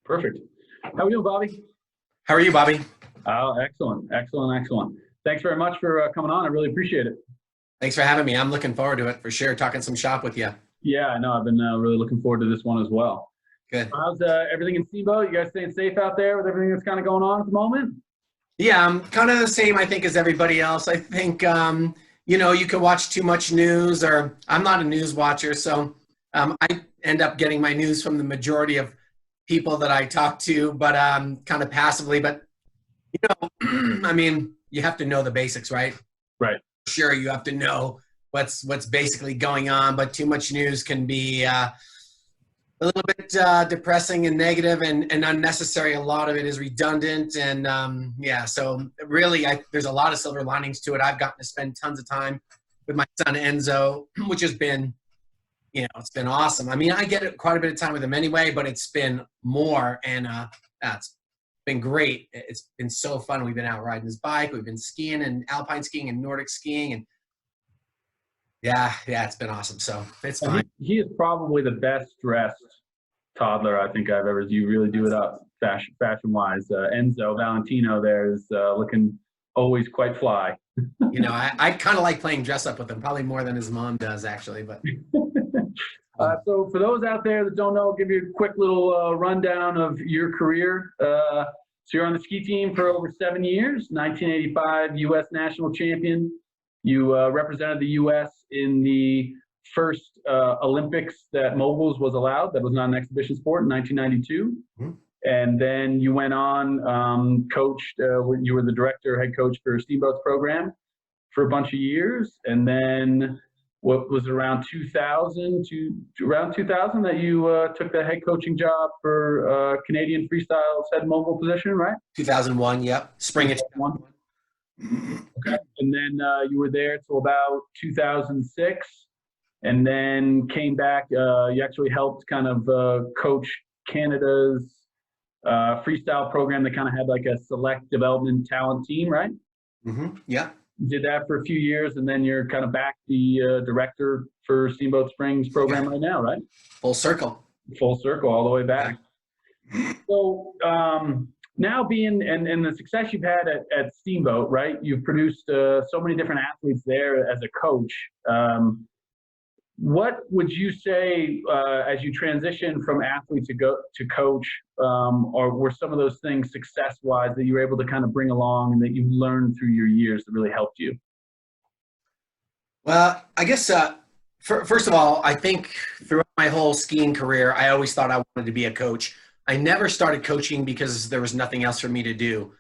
Perfect. How are we doing, Bobby? How are you, Bobby? Oh, excellent. Thanks very much for coming on. I really appreciate it. Thanks for having me. I'm looking forward to it for sure. Talking some shop with you. Yeah, I know. I've been really looking forward to this one as well. Good. How's everything in Steamboat? You guys staying safe out there with everything that's kind of going on at the moment? Yeah, I'm kind of the same, I think, as everybody else. I think, you can watch too much news, or I'm not a news watcher, so I end up getting my news from the majority of people that I talk to, but kind of passively. But, I mean, you have to know the basics, right? Right. Sure, you have to know what's basically going on, but too much news can be a little bit depressing and negative and unnecessary. A lot of it is redundant, and so really there's a lot of silver linings to it. I've gotten to spend tons of time with my son Enzo, which has been, it's been awesome. I mean, I get quite a bit of time with him anyway, but it's been more, and that's been great. It's been so fun. We've been out riding his bike, we've been skiing and alpine skiing and Nordic skiing, and yeah, it's been awesome. So it's fine. He is probably the best dressed toddler I think I've ever. You really do it up fashion wise. Enzo Valentino there is looking always quite fly. I kind of like playing dress up with him, probably more than his mom does actually. But so for those out there that don't know, I'll give you a quick little rundown of your career. So you're on the ski team for over 7 years. 1985 U.S. national champion. You represented the U.S. in the first Olympics that moguls was allowed. That was not an exhibition sport in 1992. Mm-hmm. And then you went on, coached, you were the head coach for Steamboat's program for a bunch of years. And then what was it, around 2000 that you took the head coaching job for Canadian Freestyle's head mogul position, right? 2001, yep. Spring of 2001. Okay. And then you were there till about 2006, and then came back. You actually helped kind of coach Canada's freestyle program that kind of had like a select development talent team, right? Mm-hmm. Yeah. You did that for a few years, and then you're kind of back the director for Steamboat Springs program right now, right? Full circle all the way back. Yeah. So now being and the success you've had at Steamboat, right? You've produced so many different athletes there as a coach. What would you say as you transition from athlete to coach, or were some of those things success-wise that you were able to kind of bring along and that you learned through your years that really helped you? Well, I guess first of all, I think throughout my whole skiing career, I always thought I wanted to be a coach. I never started coaching because there was nothing else for me to do.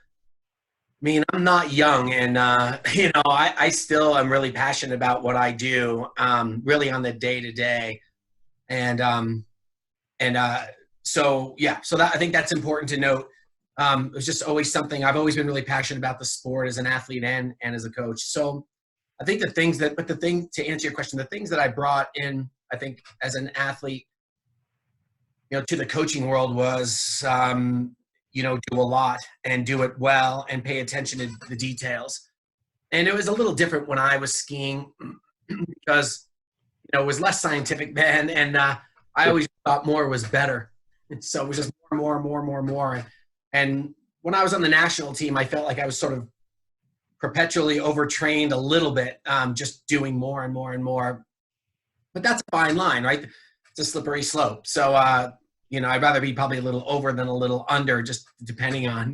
I mean, I'm not young, and I still am really passionate about what I do, really on the day-to-day, and so that I think that's important to note. It was just always something I've always been really passionate about, the sport as an athlete and as a coach. So I think to answer your question, the things that I brought in, I think as an athlete, to the coaching world was, do a lot and do it well and pay attention to the details. And it was a little different when I was skiing because, it was less scientific then. And I always thought more was better. So it was just more. And when I was on the national team, I felt like I was sort of perpetually overtrained a little bit, just doing more and more. But that's a fine line, right? It's a slippery slope. So, I'd rather be probably a little over than a little under, just depending on,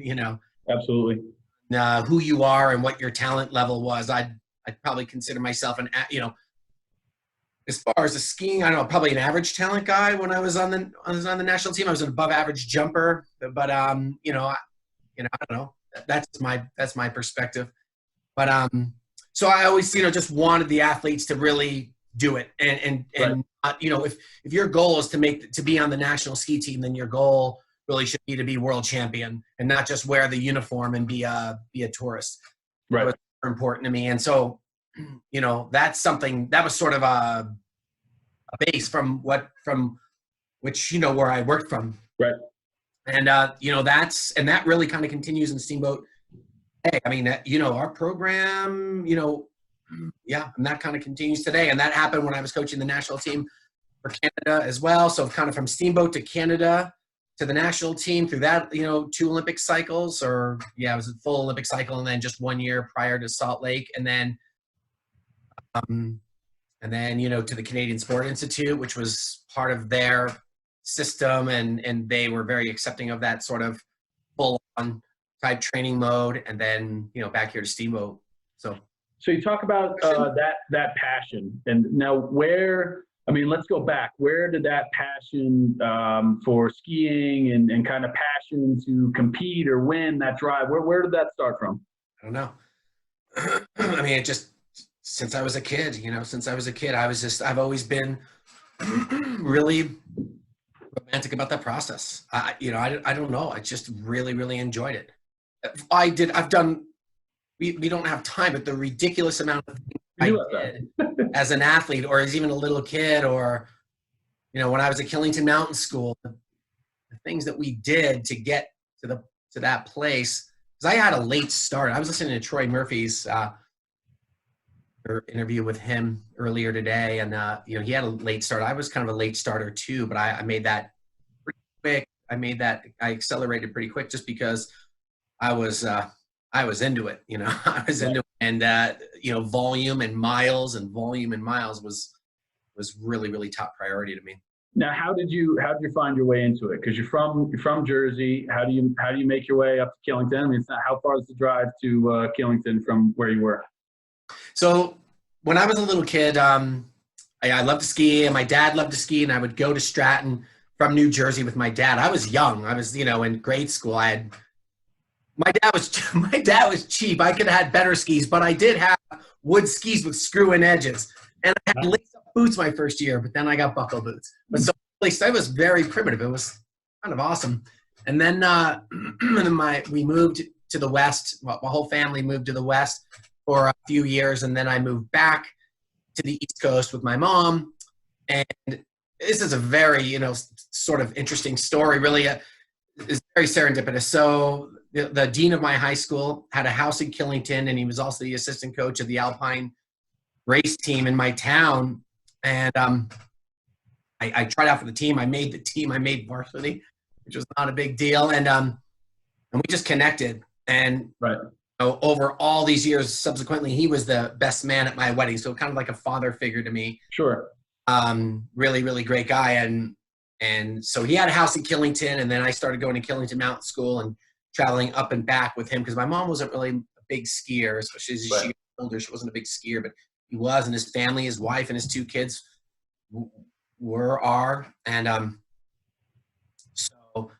Absolutely. Who you are and what your talent level was. I'd probably consider myself as far as the skiing, I don't know, probably an average talent guy when I was on the national team. I was an above average jumper, but I don't know. That's my perspective. But so I always, just wanted the athletes to really do it and right. If your goal is to be on the national ski team, then your goal really should be to be world champion and not just wear the uniform and be a tourist. Right. That was important to me. And so, that's something that was sort of a base from where I worked from. Right. And, that really kind of continues in Steamboat. Hey, I mean, our program, and that kind of continues today. And that happened when I was coaching the national team for Canada as well. So kind of from Steamboat to Canada, to the national team through that, 2 Olympic cycles, or yeah, it was a full Olympic cycle, and then just 1 year prior to Salt Lake, and then to the Canadian Sport Institute, which was part of their system, and they were very accepting of that sort of full on type training mode, and then back here to Steamboat. So you talk about that passion, and now let's go back. Where did that passion for skiing and kind of passion to compete or win, that drive, where did that start from? I don't know. I mean, it just, since I was a kid, I've always been really romantic about that process. I don't know. I just really, really enjoyed it. We don't have time, but the ridiculous amount of things I did as an athlete, or as even a little kid, or, when I was at Killington Mountain School, the things that we did to get to that place, because I had a late start. I was listening to Troy Murphy's interview with him earlier today, and he had a late start. I was kind of a late starter too, but I made that pretty quick. I accelerated pretty quick just because I was into it. I was into it, and volume and miles was really, really top priority to me. Now, how did you find your way into it? Because you're from Jersey. How do you make your way up to Killington? I mean, how far is the drive to Killington from where you were? So when I was a little kid, I loved to ski, and my dad loved to ski, and I would go to Stratton from New Jersey with my dad. I was young. I was, in grade school. My dad was cheap. I could have had better skis, but I did have wood skis with screw-in edges. And I had lace-up boots my first year, but then I got buckle boots. But so at least I was very primitive. It was kind of awesome. And then we moved to the West. Well, my whole family moved to the West for a few years, and then I moved back to the East Coast with my mom. And this is a very, sort of interesting story, really. It's very serendipitous. So the dean of my high school had a house in Killington, and he was also the assistant coach of the Alpine race team in my town. And I tried out for the team. I made the team. I made varsity, which was not a big deal. And we just connected. And right. Over all these years, subsequently, he was the best man at my wedding. So kind of like a father figure to me. Sure. Really, really great guy. And so he had a house in Killington, and then I started going to Killington Mountain School and traveling up and back with him, because my mom wasn't really a big skier, especially as she got older. She wasn't a big skier, but he was, and his family, his wife and his 2 kids are. And so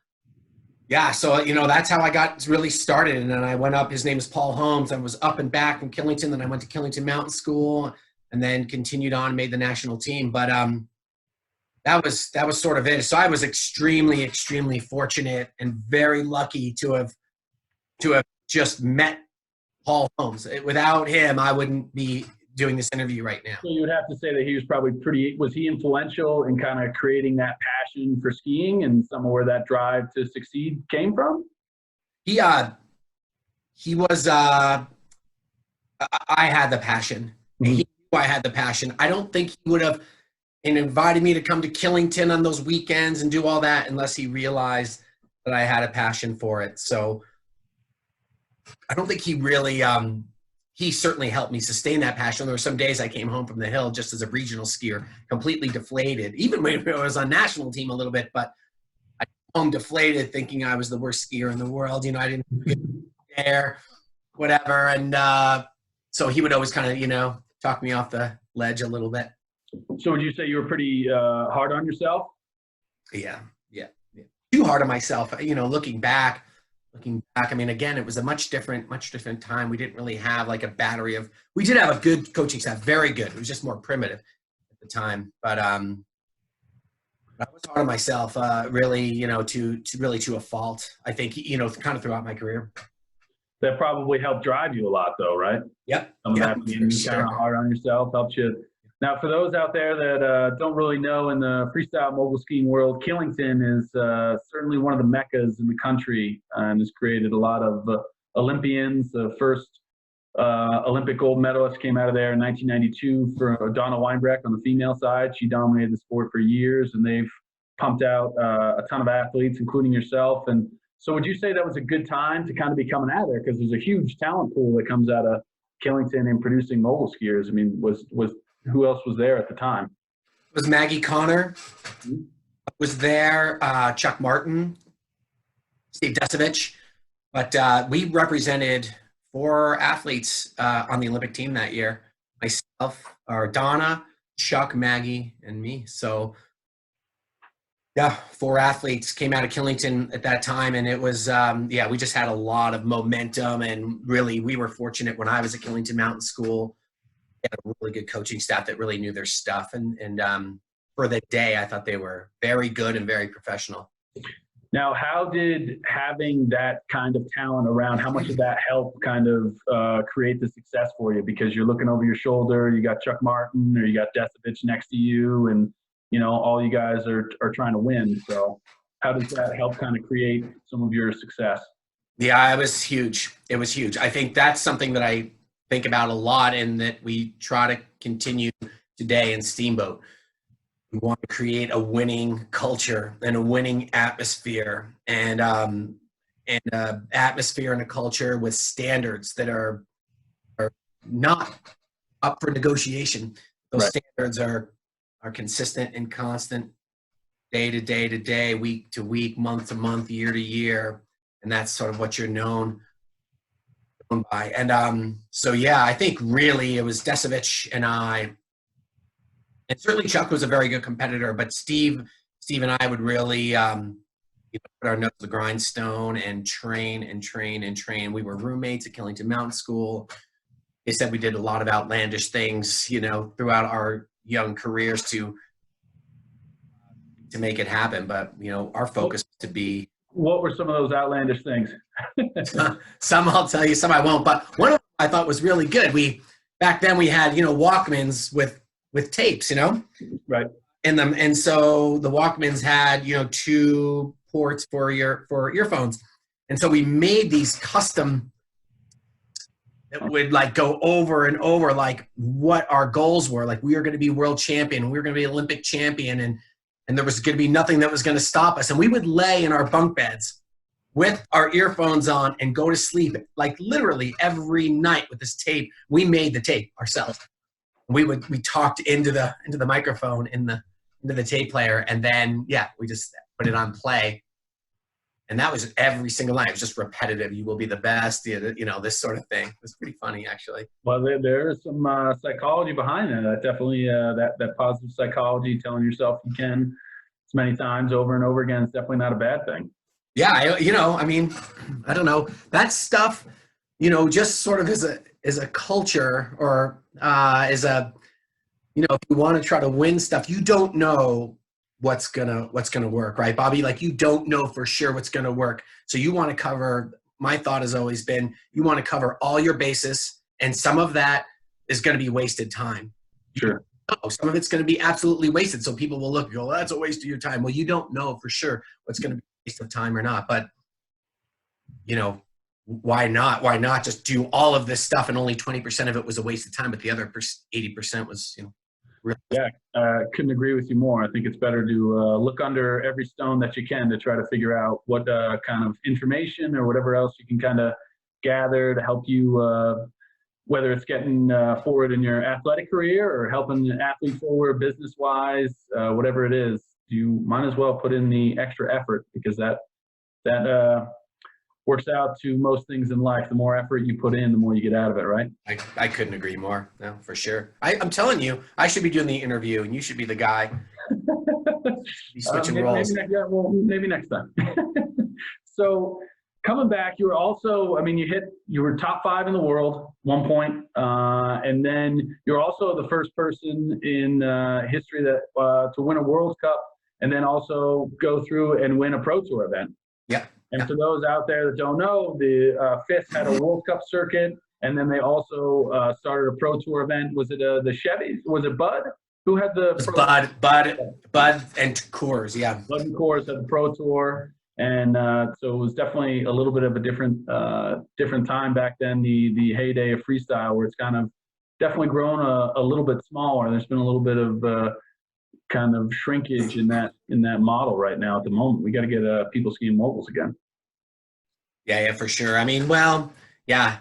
that's how I got really started. And then I went up. His name is Paul Holmes. I was up and back from Killington. Then I went to Killington Mountain School, and then continued on and made the national team. But that was sort of it. So I was extremely, extremely fortunate and very lucky to have just met Paul Holmes. Without him, I wouldn't be doing this interview right now. So you would have to say that he was probably was he influential in kind of creating that passion for skiing and some of where that drive to succeed came from? He was, I had the passion. Mm-hmm. He knew I had the passion. I don't think he would have invited me to come to Killington on those weekends and do all that unless he realized that I had a passion for it. So I don't think he really, he certainly helped me sustain that passion. There were some days I came home from the hill just as a regional skier, completely deflated, even when I was on national team a little bit, but I came home deflated thinking I was the worst skier in the world. I didn't get there, whatever. And so he would always kind of, talk me off the ledge a little bit. So would you say you were pretty hard on yourself? Yeah. Too hard on myself, looking back. I mean, again, it was a much different time. We didn't really have like a battery of, we did have a good coaching staff, very good. It was just more primitive at the time. But I was hard on myself, really, to a fault, I think, kind of throughout my career. That probably helped drive you a lot though, right? Yep. Some of that being kind of hard on yourself helped you. Now, for those out there that don't really know, in the freestyle mogul skiing world, Killington is certainly one of the meccas in the country, and has created a lot of Olympians. The first Olympic gold medalist came out of there in 1992 for Donna Weinbrecht on the female side. She dominated the sport for years, and they've pumped out a ton of athletes, including yourself. And so would you say that was a good time to kind of be coming out of there? Because there's a huge talent pool that comes out of Killington and producing mogul skiers. I mean, was who else was there at the time? It was Maggie Connor, was there, Chuck Martin, Steve Desovich. But we represented 4 athletes on the Olympic team that year. Myself, or Donna, Chuck, Maggie, and me. So yeah, 4 athletes came out of Killington at that time, and it was, yeah, we just had a lot of momentum, and really, we were fortunate when I was at Killington Mountain School. We had a really good coaching staff that really knew their stuff, and for the day, I thought they were very good and very professional. Now, how did having that kind of talent around, how much did that help kind of create the success for you? Because you're looking over your shoulder, you got Chuck Martin or you got Desovich next to you, and you know, all you guys are trying to win. So how does that help kind of create some of your success? Yeah, it was huge. It was huge. I think that's something that I think about a lot and that we try to continue today in Steamboat. We want to create a winning culture and a winning atmosphere, and atmosphere and a culture with standards that are not up for negotiation. Those Right. standards are consistent and constant, day to day to day, week to week, month to month, year to year, and that's sort of what you're known by. And so yeah, I think really it was Desovich and I. And certainly Chuck was a very good competitor, but Steve and I would really put our nose to the grindstone and train and train and train. We were roommates at Killington Mountain School. They said we did a lot of outlandish things, you know, throughout our young careers to make it happen. But, you know, our focus was to be. What were some of those outlandish things? Some I'll tell you, some I won't. But one of them I thought was really good. Back then we had, you know, Walkmans with tapes, you know, Right. in them. And so the Walkmans had, you know, 2 ports for earphones. And so we made these custom that would like go over and over like what our goals were. Like we were going to be world champion, we were going to be Olympic champion, and there was going to be nothing that was going to stop us. And we would lay in our bunk beds with our earphones on and go to sleep like literally every night with this tape. We made the tape ourselves. We talked into the microphone into the tape player, and then yeah, we just put it on play, and that was every single night. It was just repetitive. You will be the best, you know, this sort of thing. It was pretty funny, actually. Well, there is some psychology behind that. Definitely that positive psychology, telling yourself you can as many times over and over again, is definitely not a bad thing. Yeah, I mean, I don't know, that stuff, you know, just sort of as a culture, or as a, you know, if you want to try to win stuff, you don't know what's gonna work, right, Bobby? Like you don't know for sure what's gonna work. So you want to cover, my thought has always been, you want to cover all your bases, and some of that is going to be wasted time. Sure. No, some of it's going to be absolutely wasted. So people will look and go, well, that's a waste of your time. Well, you don't know for sure what's going to be a waste of time or not. But, you know, why not? Why not just do all of this stuff and only 20% of it was a waste of time, but the other 80% was, you know, really. Yeah, couldn't agree with you more. I think it's better to look under every stone that you can to try to figure out what kind of information or whatever else you can kind of gather to help you, whether it's getting forward in your athletic career or helping an athlete forward business-wise, whatever it is. You might as well put in the extra effort, because that works out to most things in life. The more effort you put in, the more you get out of it, right? I couldn't agree more. No, for sure. I'm telling you, I should be doing the interview and you should be the guy. Be switching roles. Maybe next time. So coming back, you were also, I mean, you were top 5 in the world one point, and then you're also the first person in history that to win a World Cup and then also go through and win a Pro Tour event. Yeah. And for those out there that don't know, the FIS had a World Cup circuit, and then they also started a Pro Tour event. Was it the Chevys? Was it Bud? Who had the Bud and Coors? Yeah. Bud and Coors had the Pro Tour, and so it was definitely a little bit of a different time back then. The heyday of freestyle, where it's kind of definitely grown a little bit smaller. There's been a little bit of kind of shrinkage in that model right now at the moment. We got to get people skiing moguls again. Yeah, for sure. I mean, well, yeah,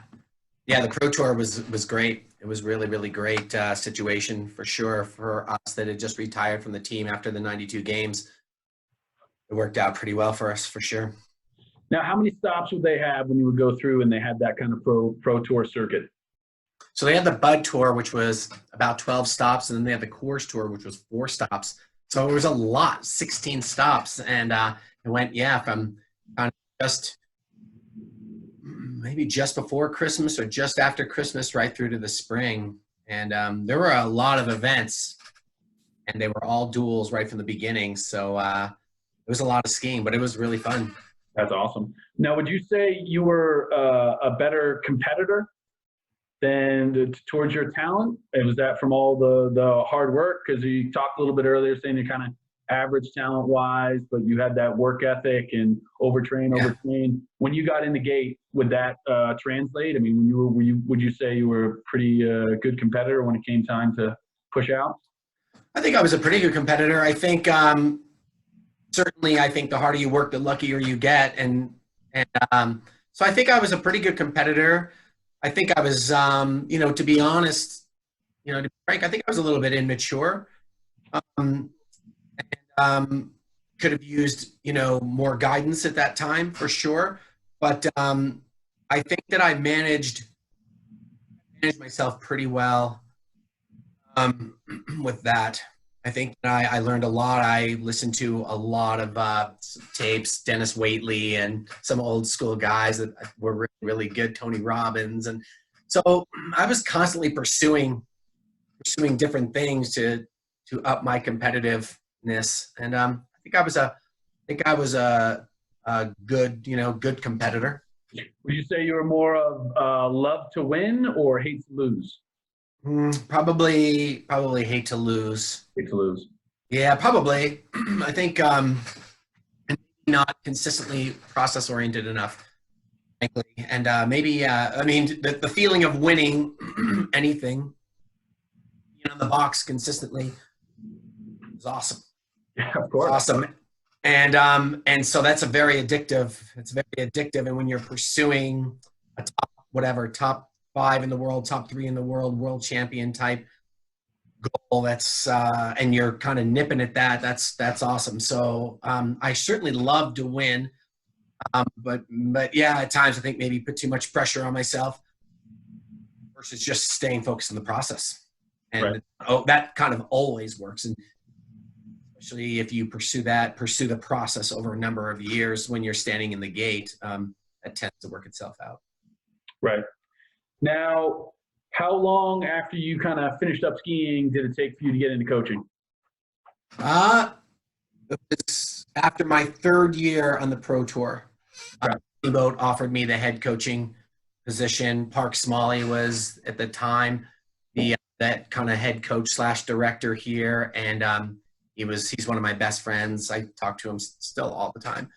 the Pro Tour was great. It was really, really great situation for sure for us that had just retired from the team after the 92 games. It worked out pretty well for us for sure. Now, how many stops would they have when you would go through and they had that kind of pro tour circuit? So they had the Bud Tour, which was about 12 stops, and then they had the Coors Tour, which was 4 stops. So it was a lot, 16 stops, and it went, from kind of just maybe just before Christmas or just after Christmas, right through to the spring. And there were a lot of events, and they were all duels right from the beginning. So it was a lot of skiing, but it was really fun. That's awesome. Now, would you say you were a better competitor than towards your talent? And was that from all the hard work? Because you talked a little bit earlier saying you're kind of average talent-wise, but you had that work ethic and overtrain. When you got in the gate, would that translate? I mean, would you say you were a pretty good competitor when it came time to push out? I think I was a pretty good competitor. I think certainly, I think the harder you work, the luckier you get, and so I think I was a pretty good competitor. I think I was, to be honest, to be frank, I think I was a little bit immature. Could have used, more guidance at that time for sure. But I think that I managed myself pretty well with that. I think I learned a lot. I listened to a lot of tapes, Dennis Waitley and some old school guys that were really, really good, Tony Robbins. And so I was constantly pursuing different things to up my competitiveness. And I think I was a good, good competitor. Would you say you were more of love to win or hate to lose? Probably hate to lose. Hate to lose. Yeah, probably. I think not consistently process oriented enough, frankly. And maybe the feeling of winning anything, in the box consistently is awesome. Yeah, of course. Awesome. And so that's very addictive. It's very addictive. And when you're pursuing a top 5 in the world, top 3 in the world champion type goal, that's and you're kind of nipping at that, that's awesome. So I certainly love to win, but yeah, at times I think maybe put too much pressure on myself versus just staying focused on the process. And that kind of always works. And especially if you pursue the process over a number of years when you're standing in the gate, that tends to work itself out. Right. Now, how long after you kind of finished up skiing did it take for you to get into coaching? It was after my 3rd year on the Pro Tour. Steamboat offered me the head coaching position. Park Smalley was at the time that kind of head coach / director here, and he's one of my best friends. I talk to him still all the time,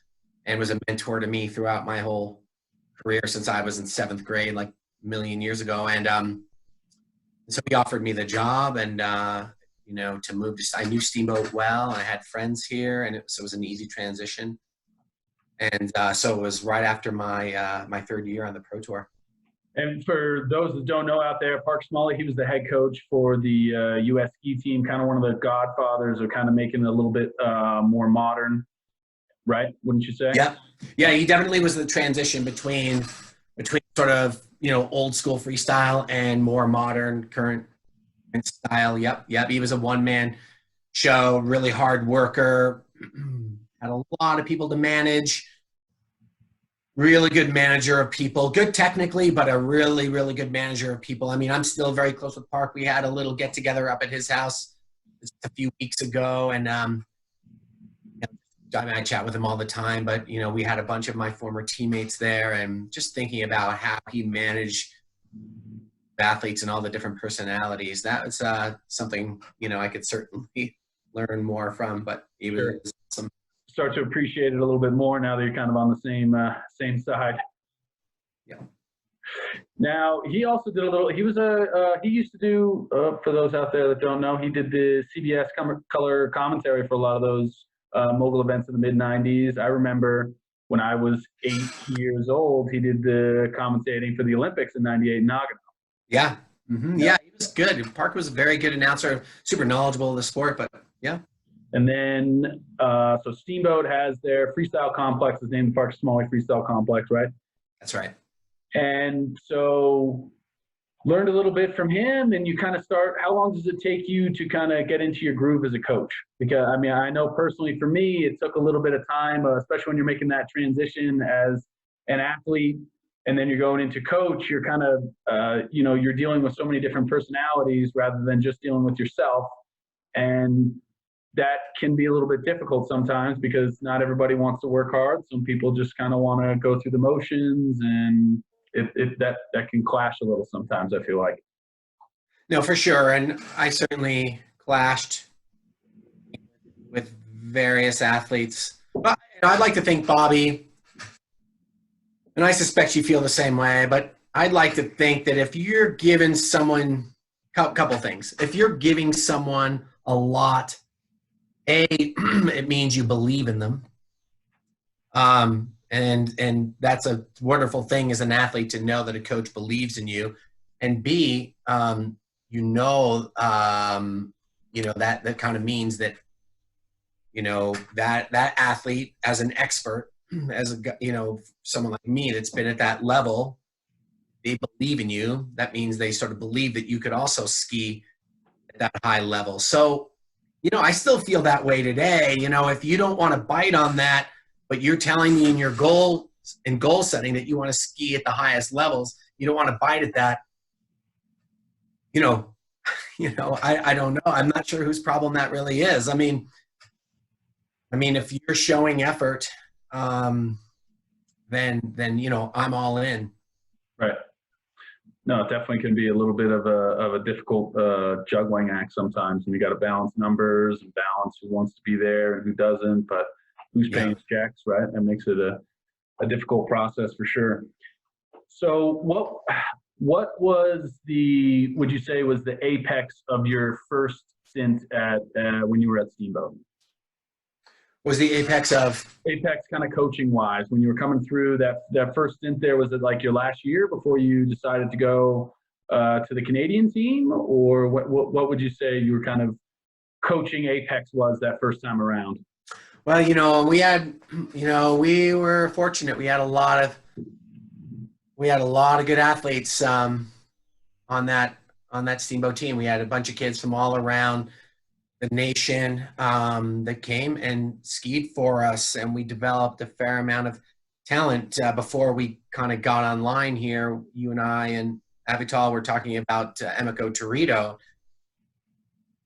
and was a mentor to me throughout my whole career since I was in 7th grade, like a million years ago. And so he offered me the job, and to move to. I knew Steamboat well, and I had friends here, and so it was an easy transition. And so it was right after my my 3rd year on the Pro Tour. And for those that don't know out there, Park Smalley, he was the head coach for the U.S. ski team, kind of one of the godfathers of kind of making it a little bit more modern, right? Wouldn't you say? Yeah, he definitely was the transition between sort of, old school freestyle and more modern current style. Yep. He was a one-man show, really hard worker, had a lot of people to manage. Really good manager of people, good technically, but a really, really good manager of people. I mean, I'm still very close with Park. We had a little get together up at his house just a few weeks ago, and I chat with him all the time, but we had a bunch of my former teammates there, and just thinking about how he managed athletes and all the different personalities. That was something, I could certainly learn more from, but he was awesome. Start to appreciate it a little bit more now that you're kind of on the same side. Yeah. Now, he also did a little, he used to do, for those out there that don't know, he did the CBS color commentary for a lot of those mogul events in the mid-90s. I remember when I was 8 years old, he did the commentating for the Olympics in '98 in Nagano. Yeah. Mm-hmm. Yeah, he was good. Park was a very good announcer, super knowledgeable of the sport, but yeah. And then, so Steamboat has their freestyle complex, is named the Park Smalley Freestyle Complex, right? That's right. And so learned a little bit from him, and you kind of start, how long does it take you to kind of get into your groove as a coach? Because I mean, I know personally for me, it took a little bit of time, especially when you're making that transition as an athlete, and then you're going into coach, you're kind of, you're dealing with so many different personalities rather than just dealing with yourself. And that can be a little bit difficult sometimes because not everybody wants to work hard. Some people just kind of want to go through the motions, and that can clash a little sometimes, I feel like. No, for sure. And I certainly clashed with various athletes. But I'd like to think, Bobby, and I suspect you feel the same way, but I'd like to think that if you're giving someone a couple things, if you're giving someone a lot, it means you believe in them. And that's a wonderful thing as an athlete to know that a coach believes in you. And B, that kind of means that, that athlete as an expert, as someone like me that's been at that level, they believe in you. That means they sort of believe that you could also ski at that high level. So, I still feel that way today. If you don't want to bite on that, but you're telling me in your goal setting that you want to ski at the highest levels, you don't want to bite at that. I don't know. I'm not sure whose problem that really is. I mean, if you're showing effort, then I'm all in. Right. No, it definitely can be a little bit of a difficult juggling act sometimes, and you got to balance numbers and balance who wants to be there and who doesn't, but who's paying checks, right? That makes it a difficult process for sure. So what was would you say was the apex of your first stint at when you were at Steamboat? Was the apex kind of coaching wise, when you were coming through that first stint there, was it like your last year before you decided to go to the Canadian team, or what would you say your kind of coaching apex was that first time around? Well, we were fortunate. We had a lot of good athletes on that Steamboat team. We had a bunch of kids from all around the nation that came and skied for us, and we developed a fair amount of talent before we kind of got online here. You and I and Avital were talking about Emiko Torito.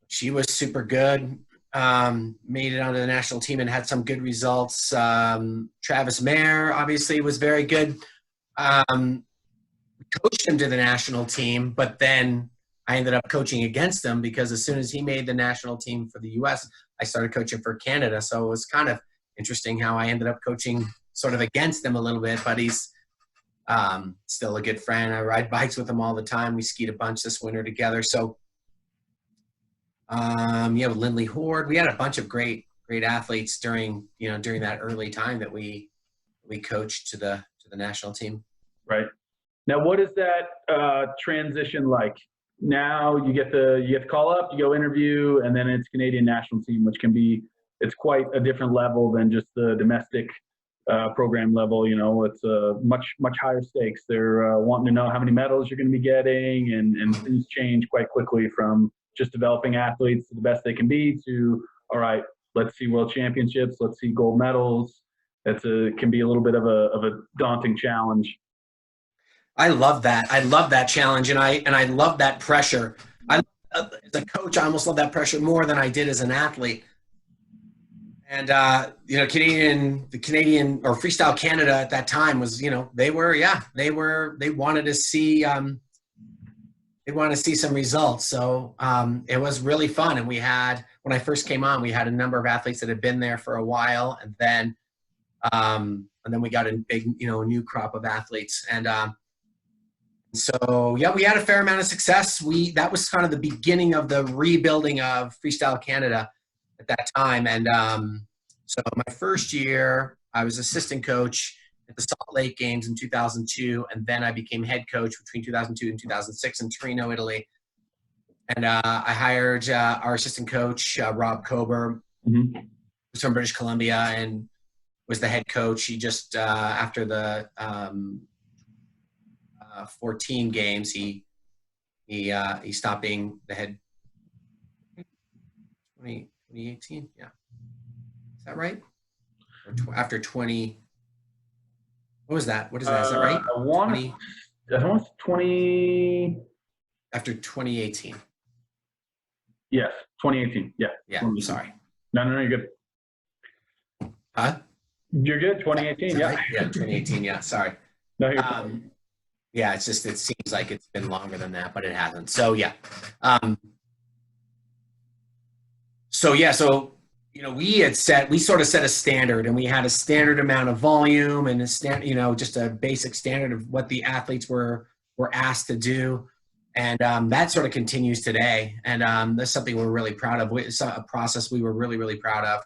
She was super good, made it onto the national team and had some good results. Travis Mayer obviously was very good. Coached him to the national team, but then I ended up coaching against him because as soon as he made the national team for the U.S., I started coaching for Canada. So it was kind of interesting how I ended up coaching sort of against him a little bit, but he's still a good friend. I ride bikes with him all the time. We skied a bunch this winter together. So, with Lindley Horde, we had a bunch of great athletes during that early time that we coached to the national team. Right. Now, what is that transition like? Now you get to call up, you go interview, and then it's Canadian national team, which it's quite a different level than just the domestic program level. It's much higher stakes. They're wanting to know how many medals you're going to be getting, and things change quite quickly from just developing athletes to the best they can be to, all right, let's see world championships, let's see gold medals. It can be a little bit of a daunting challenge. I love that. I love that challenge, and I love that pressure. As a coach, I almost love that pressure more than I did as an athlete. And the Canadian or Freestyle Canada at that time was, they wanted to see some results. So it was really fun. And when I first came on, we had a number of athletes that had been there for a while, and then we got a big, new crop of athletes. And So yeah, we had a fair amount of success. That was kind of the beginning of the rebuilding of Freestyle Canada at that time. And so my first year, I was assistant coach at the Salt Lake Games in 2002, and then I became head coach between 2002 and 2006 in Torino, Italy. And I hired our assistant coach, Rob Kober, who's from British Columbia, and was the head coach. He just, after the 14 games, he stopped being the head. 2018, yeah. Is that right? Or after 20, what was that? What is that? Is that right? I want 20. After 2018. Yes, 2018. Yeah. Yeah, I'm sorry. No, you're good. Huh? You're good. 2018. Yeah. Right? Yeah, 2018. Yeah, sorry. No, you're fine. Yeah, it seems like it's been longer than that, but it hasn't. So yeah. So we sort of set a standard, and we had a standard amount of volume and just a basic standard of what the athletes were asked to do. And that sort of continues today. And that's something we're really proud of. It's a process we were really, really proud of.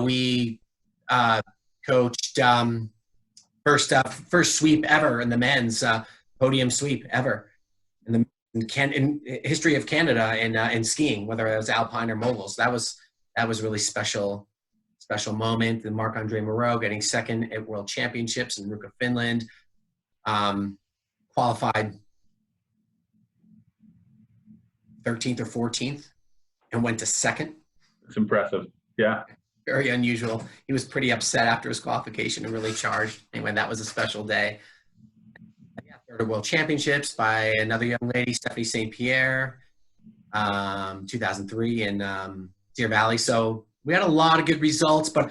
We coached first sweep ever in the men's podium sweep ever in history of Canada in skiing, whether it was alpine or moguls. That was really special moment. And Marc-Andre Moreau getting second at World Championships in Ruka, Finland, qualified 13th or 14th and went to second. It's impressive. Yeah. Very unusual. He was pretty upset after his qualification and really charged. Anyway, that was a special day. Yeah, third at World Championships by another young lady, Stephanie St. Pierre, 2003 in Deer Valley. So we had a lot of good results, but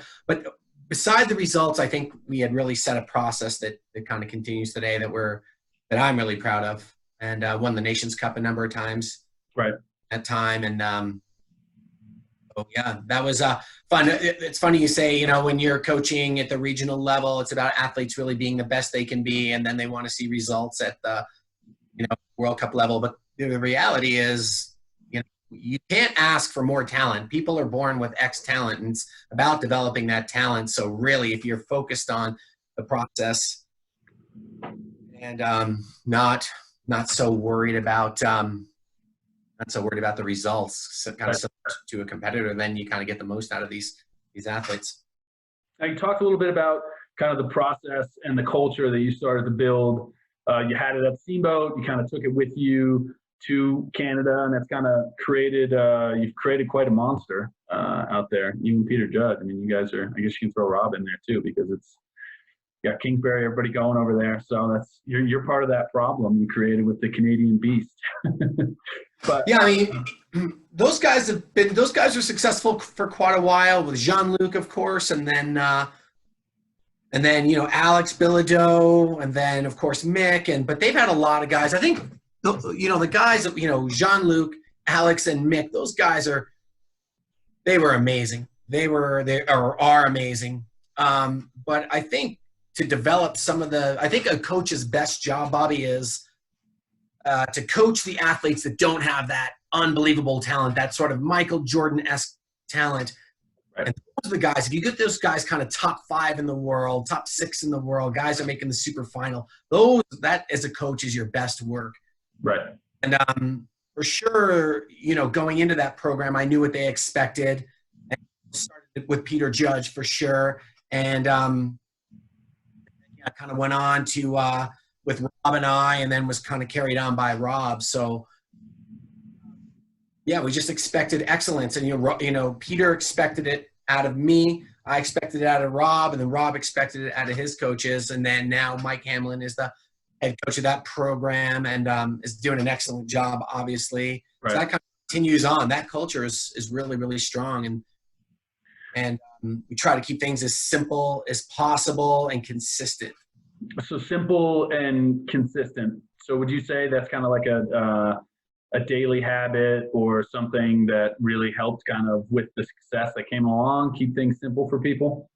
beside the results, I think we had really set a process that kind of continues today that I'm really proud of, and won the Nations Cup a number of times. Right. At time. And yeah, that was fun. It's funny you say, when you're coaching at the regional level, it's about athletes really being the best they can be, and then they want to see results at the World Cup level. But the reality is, you can't ask for more talent. People are born with X talent, and it's about developing that talent. So really, if you're focused on the process and not so worried about the results, so kind of to a competitor, then you kind of get the most out of these athletes. Now, you talked a little bit about kind of the process and the culture that you started to build. You had it at Steamboat. You kind of took it with you to Canada, and that's kind of you've created quite a monster out there. Even Peter Judge. I mean, you guys are, I guess you can throw Rob in there too, because you got Kingsbury, everybody going over there. So you're part of that problem you created with the Canadian Beast. But yeah, I mean, those guys are successful for quite a while, with Jean-Luc, of course, and then Alex Bilodeau, and then of course Mick, but they've had a lot of guys. I think the guys that Jean-Luc, Alex, and Mick, those guys they were amazing. They are amazing. But I think to develop I think a coach's best job, Bobby, is to coach the athletes that don't have that unbelievable talent, that sort of Michael Jordan-esque talent. Right. And those are the guys, if you get those guys kind of top 5 in the world, top 6 in the world, guys are making the super final, that as a coach is your best work. Right. And for sure, going into that program, I knew what they expected. And started with Peter Judge for sure. And I kind of went on to with Rob and I, and then was kind of carried on by Rob. So yeah, we just expected excellence, and Peter expected it out of me. I expected it out of Rob, and then Rob expected it out of his coaches. And then now Mike Hamlin is the head coach of that program, and is doing an excellent job, obviously. Right. So that kind of continues on. That culture is really, really strong, and we try to keep things as simple as possible and consistent. So simple and consistent. So would you say that's kind of like a daily habit, or something that really helped kind of with the success that came along, keep things simple for people?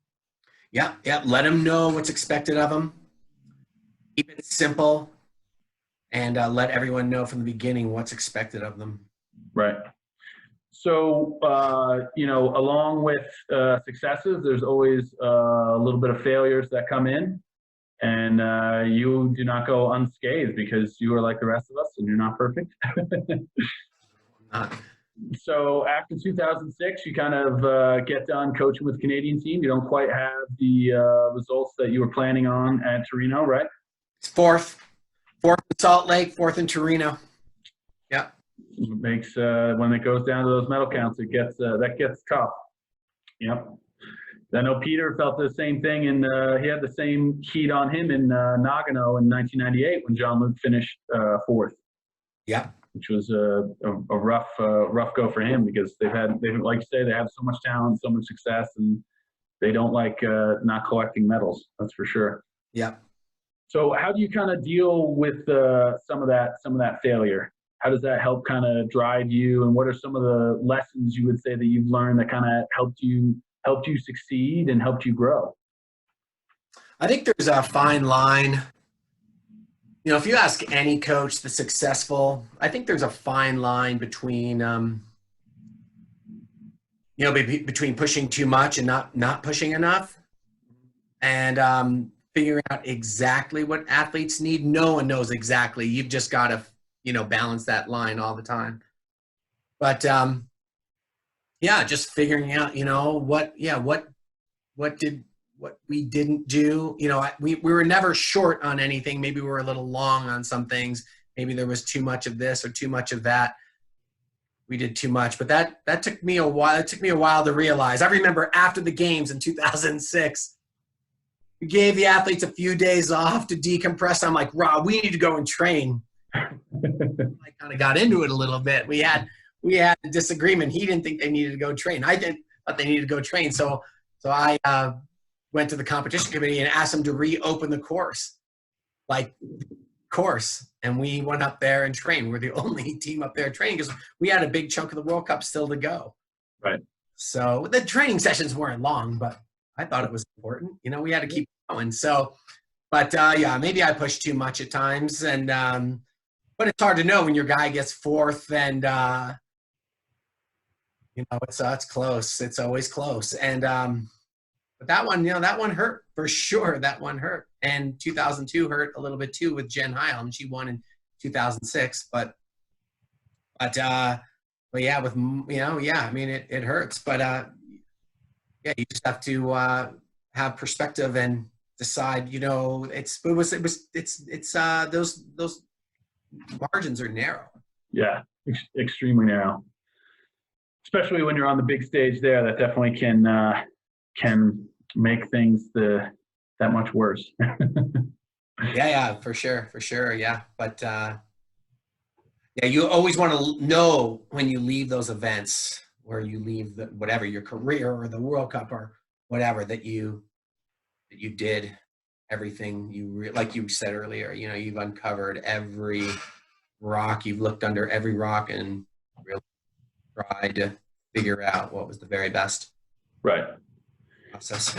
Yeah, yeah. Let them know what's expected of them. Keep it simple, and let everyone know from the beginning what's expected of them. Right. So, along with successes, there's always a little bit of failures that come in, and you do not go unscathed because you are like the rest of us and you're not perfect. So after 2006, you kind of get done coaching with the Canadian team. You don't quite have the results that you were planning on at Torino, right? It's fourth in Salt Lake, fourth in Torino. Yeah. It makes when it goes down to those medal counts, that gets tough. Yep. I know Peter felt the same thing, and he had the same heat on him in Nagano in 1998 when Jean-Luc finished fourth. Yeah. Which was a rough go for him because they've like you say, they have so much talent, so much success, and they don't like not collecting medals. That's for sure. Yeah. So how do you kind of deal with some of that failure? How does that help kind of drive you? And what are some of the lessons you would say that you've learned that kind of helped you succeed and helped you grow? I think there's a fine line. If you ask any coach that's successful, I think there's a fine line between, between pushing too much and not pushing enough, and figuring out exactly what athletes need. No one knows exactly. You've just got to, balance that line all the time. But just figuring out, what we didn't do. We were never short on anything. Maybe we were a little long on some things. Maybe there was too much of this or too much of that. We did too much, but that took me a while. It took me a while to realize. I remember after the games in 2006, we gave the athletes a few days off to decompress. I'm like, Rob, we need to go and train. I kind of got into it a little bit. We had a disagreement. He didn't think they needed to go train. I didn't, but they needed to go train. So I went to the competition committee and asked them to reopen the course, and we went up there and trained. We're the only team up there training because we had a big chunk of the World Cup still to go. Right. So the training sessions weren't long, but I thought it was important. We had to keep going. So, but maybe I pushed too much at times, and but it's hard to know when your guy gets fourth, and it's close. It's always close, and but that one hurt for sure. That one hurt, and 2002 hurt a little bit too with Jen Heil, and she won in 2006. But yeah, with I mean it hurts, but you just have to have perspective and decide. Those margins are narrow. Yeah, extremely narrow. Especially when you're on the big stage there, that definitely can make things that much worse. Yeah, for sure, yeah. But you always want to know when you leave those events, where you leave whatever your career or the World Cup or whatever, that you did everything like you said earlier. You've uncovered every rock, you've looked under every rock, and really tried to figure out what was the very best. Right. Process.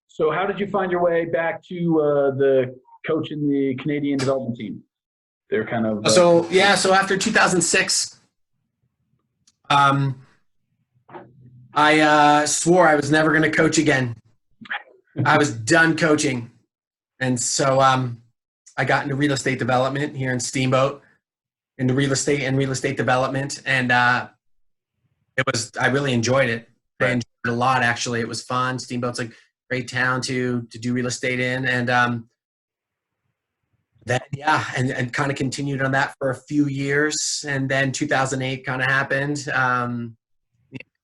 So how did you find your way back to the coach in the Canadian development team? They're kind of so after 2006, I swore I was never going to coach again. I was done coaching, and so I got into real estate development here in Steamboat, into real estate development, and I really enjoyed it. Right. I enjoyed it a lot, actually. It was fun. Steamboat's a great town to do real estate in, and and kind of continued on that for a few years, and then 2008 kind of happened. The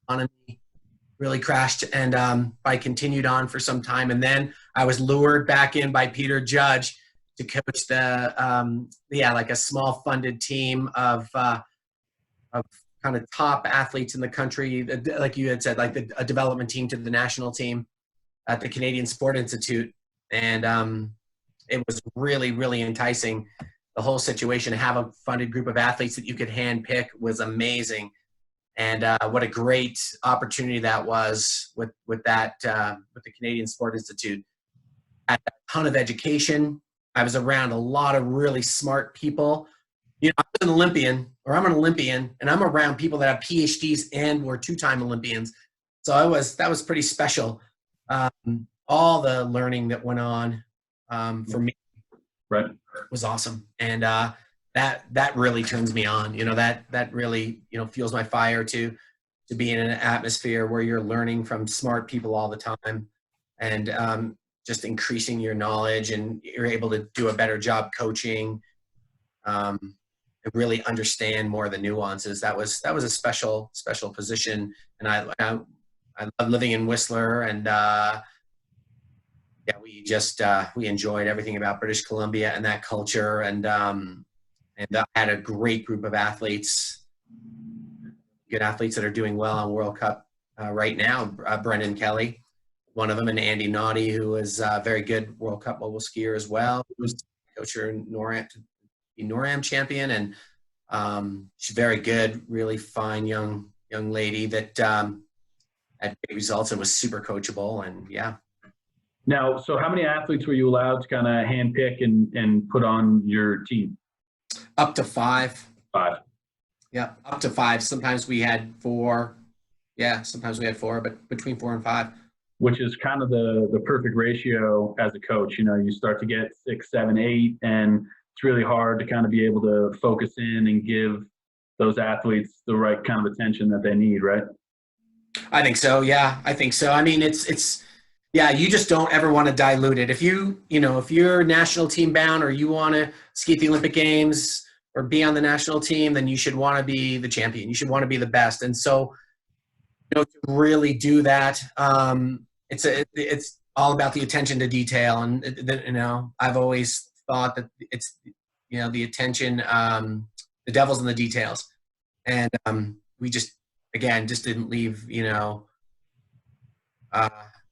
economy really crashed, and I continued on for some time, and then I was lured back in by Peter Judge to coach like a small funded team of kind of top athletes in the country, like you had said, like a development team to the national team at the Canadian Sport Institute. And it was really, really enticing. The whole situation, to have a funded group of athletes that you could hand pick, was amazing. And what a great opportunity that was with that, with the Canadian Sport Institute. I had a ton of education. I was around a lot of really smart people. You know, I'm an Olympian, and I'm around people that have PhDs and were two-time Olympians. So that was pretty special. All the learning that went on for me was awesome. And that really turns me on. You know, that really, you know, fuels my fire to be in an atmosphere where you're learning from smart people all the time, and just increasing your knowledge, and you're able to do a better job coaching, and really understand more of the nuances. That was a special position. And I love living in Whistler, and yeah, we enjoyed everything about British Columbia and that culture. And I had a great group of athletes, good athletes that are doing well on World Cup right now. Brendan Kelly, one of them, and Andy Naughty, who is a very good World Cup mogul skier as well, who's coacher in NORAM champion. And she's very good, really fine young lady that had great results and was super coachable. And yeah. Now, so how many athletes were you allowed to kind of handpick and put on your team? Up to 5. 5. Yeah, up to 5. Sometimes we had 4. Yeah, sometimes we had 4, but between 4 and 5. Which is kind of the perfect ratio as a coach. You know, you start to get 6, 7, 8, and it's really hard to kind of be able to focus in and give those athletes the right kind of attention that they need, right? I think so. Yeah, I think so. I mean, it's yeah, you just don't ever want to dilute it. If you're national team bound, or you want to ski at the Olympic Games or be on the national team, then you should want to be the champion. You should want to be the best. And so, you know, to really do that, it's all about the attention to detail. And you know, I've always thought that it's, you know, the attention, the devil's in the details. And we just didn't leave, you know,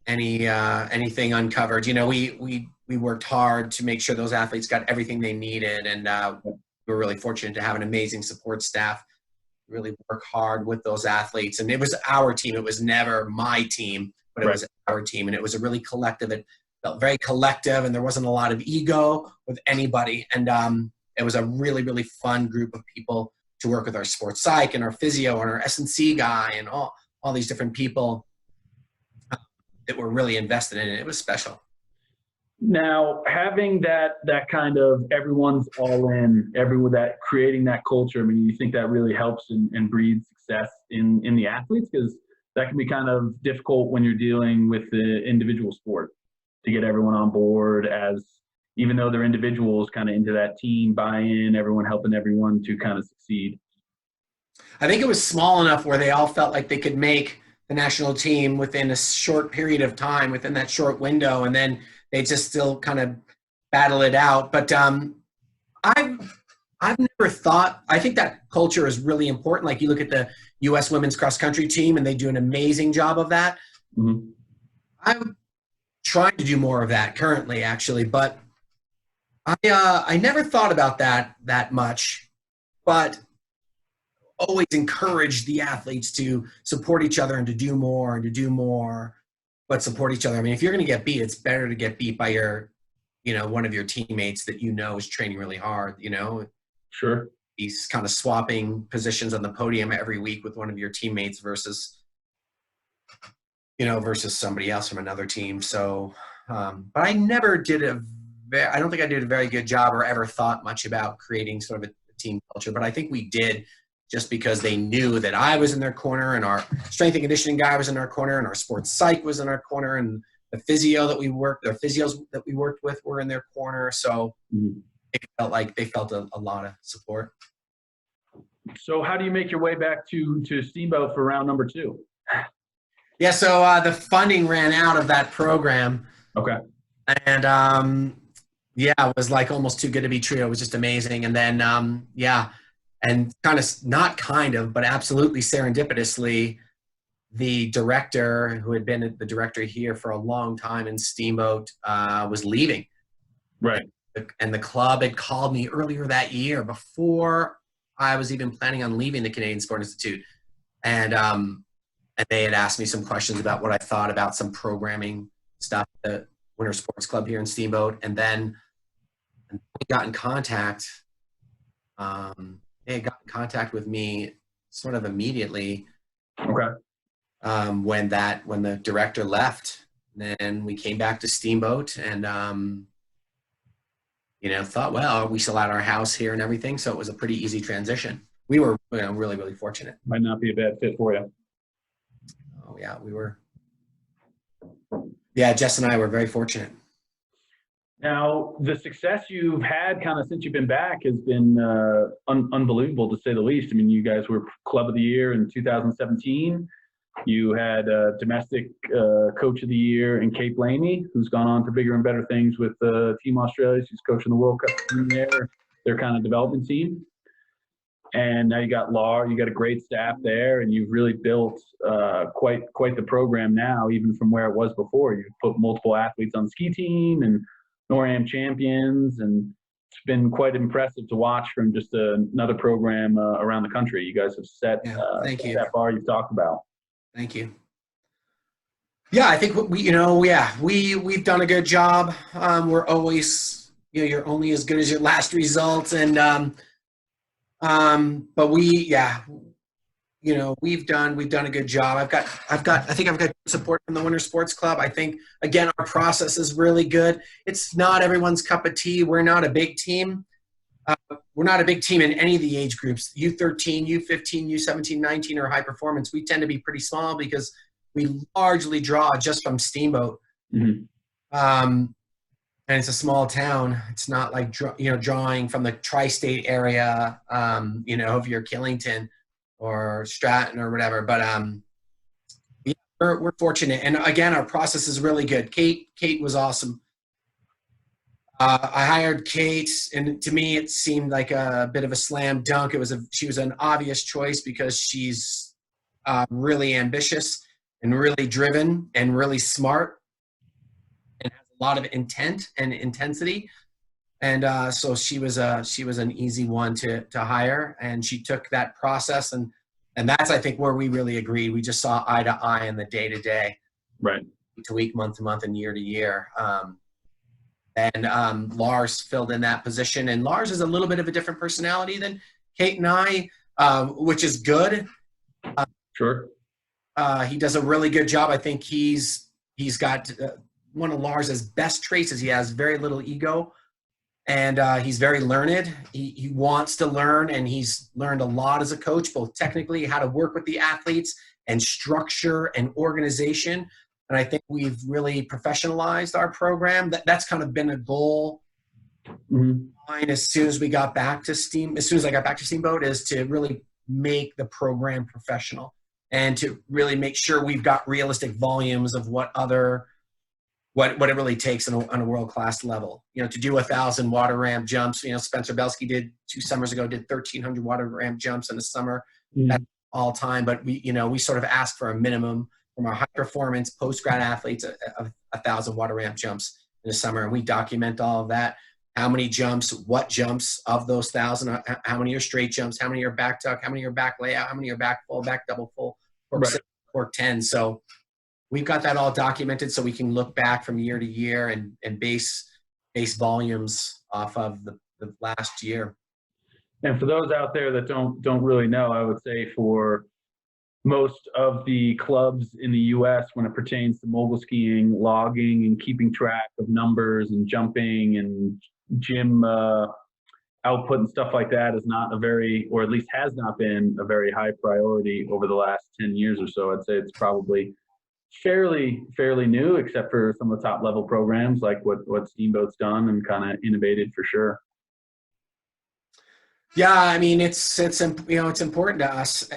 anything uncovered. You know, we worked hard to make sure those athletes got everything they needed, and we're really fortunate to have an amazing support staff. Really work hard with those athletes, and it was our team. It was never my team, but it was our team, and it was a really collective. It felt very collective, and there wasn't a lot of ego with anybody. And it was a really, really fun group of people to work with, our sports psych and our physio and our S&C guy and all these different people that were really invested in it. It was special. Now, having that kind of everyone's all in, everyone, that creating that culture, I mean, you think that really helps and breeds success in the athletes? Because that can be kind of difficult when you're dealing with the individual sport, to get everyone on board, as even though they're individuals, kind of into that team buy-in, everyone helping everyone to kind of succeed. I think it was small enough where they all felt like they could make the national team within a short period of time, within that short window, and then they just still kind of battle it out. But I've never thought, I think that culture is really important. Like, you look at the U.S. women's cross country team, and they do an amazing job of that. Mm-hmm. I'm trying to do more of that currently, actually, but I never thought about that much, but always encourage the athletes to support each other and to do more, but support each other. I mean, if you're going to get beat, it's better to get beat by your, you know, one of your teammates that you know is training really hard, you know. Sure. He's kind of swapping positions on the podium every week with one of your teammates versus somebody else from another team. So, but I never did I don't think I did a very good job or ever thought much about creating sort of a team culture, but I think we did, just because they knew that I was in their corner, and our strength and conditioning guy was in our corner, and our sports psych was in our corner, and the physios that we worked with were in their corner. So it felt like they felt a lot of support. So how do you make your way back to Steamboat for round number 2? Yeah, so the funding ran out of that program. Okay. And yeah, it was like almost too good to be true. It was just amazing. And then, and but absolutely serendipitously, the director, who had been the director here for a long time in Steamboat, was leaving. Right. And the club had called me earlier that year, before I was even planning on leaving the Canadian Sport Institute. And they had asked me some questions about what I thought about some programming stuff at the Winter Sports Club here in Steamboat. And then we got in contact. They got in contact with me sort of immediately. Okay. When the director left. And then we came back to Steamboat and, thought, well, we still had our house here and everything. So it was a pretty easy transition. We were really, really fortunate. Might not be a bad fit for you. Oh, yeah, we were. Yeah, Jess and I were very fortunate. Now, the success you've had kind of since you've been back has been unbelievable, to say the least. I mean, you guys were Club of the Year in 2017. You had domestic Coach of the Year in Kate Blaney, who's gone on to bigger and better things with Team Australia. She's coaching the World Cup team there, their kind of development team. And now you got Laura, you got a great staff there, and you've really built quite the program now, even from where it was before. You've put multiple athletes on the ski team and NORAM champions, and it's been quite impressive to watch from just another program around the country. You guys have set that bar you've talked about. Thank you. Yeah, I think we've done a good job. We're always, you're only as good as your last result, and but we've done a good job. I think I've got support from the Winter Sports Club. I think, again, our process is really good. It's not everyone's cup of tea. We're not a big team. We're not a big team in any of the age groups. U13, U15, U17, 19 are high performance. We tend to be pretty small because we largely draw just from Steamboat. Mm-hmm. And it's a small town. It's not like drawing from the tri-state area, of your Killington or Stratton or whatever. But we're fortunate, and again, our process is really good. Kate was awesome. I hired Kate, and to me, it seemed like a bit of a slam dunk. She was an obvious choice because she's really ambitious and really driven and really smart, and has a lot of intent and intensity. And so she was an easy one to hire, and she took that process, and that's, I think, where we really agreed. We just saw eye to eye in the day to day, right, week to week, month to month, and year to year. And Lars filled in that position, and Lars is a little bit of a different personality than Kate and I, which is good. Sure. He does a really good job. I think he's got one of Lars's best traits is he has very little ego, and he's very learned. He wants to learn, and he's learned a lot as a coach, both technically how to work with the athletes and structure and organization. And I think we've really professionalized our program. That's kind of been a goal. Mm-hmm. As soon as I got back to Steamboat, is to really make the program professional and to really make sure we've got realistic volumes of what it really takes on a world-class level. To do 1,000 water ramp jumps. Spencer Belsky did 2 summers ago, did 1,300 water ramp jumps in the summer. Mm-hmm. That's all time. But we sort of asked for a minimum from our high-performance post-grad athletes, 1,000 water ramp jumps in the summer. And we document all of that. How many jumps, what jumps of those 1,000, how many are straight jumps, how many are back tuck, how many are back layout, how many are back full, back double full, cork 6, cork 10. So we've got that all documented so we can look back from year to year and base volumes off of the last year. And for those out there that don't really know, I would say for most of the clubs in the U.S. when it pertains to mogul skiing, logging, and keeping track of numbers and jumping and gym output and stuff like that is not a very, or at least has not been a very high priority over the last 10 years or so. I'd say it's probably fairly new, except for some of the top level programs like what Steamboat's done and kind of innovated for sure. Yeah, I mean, it's important to us.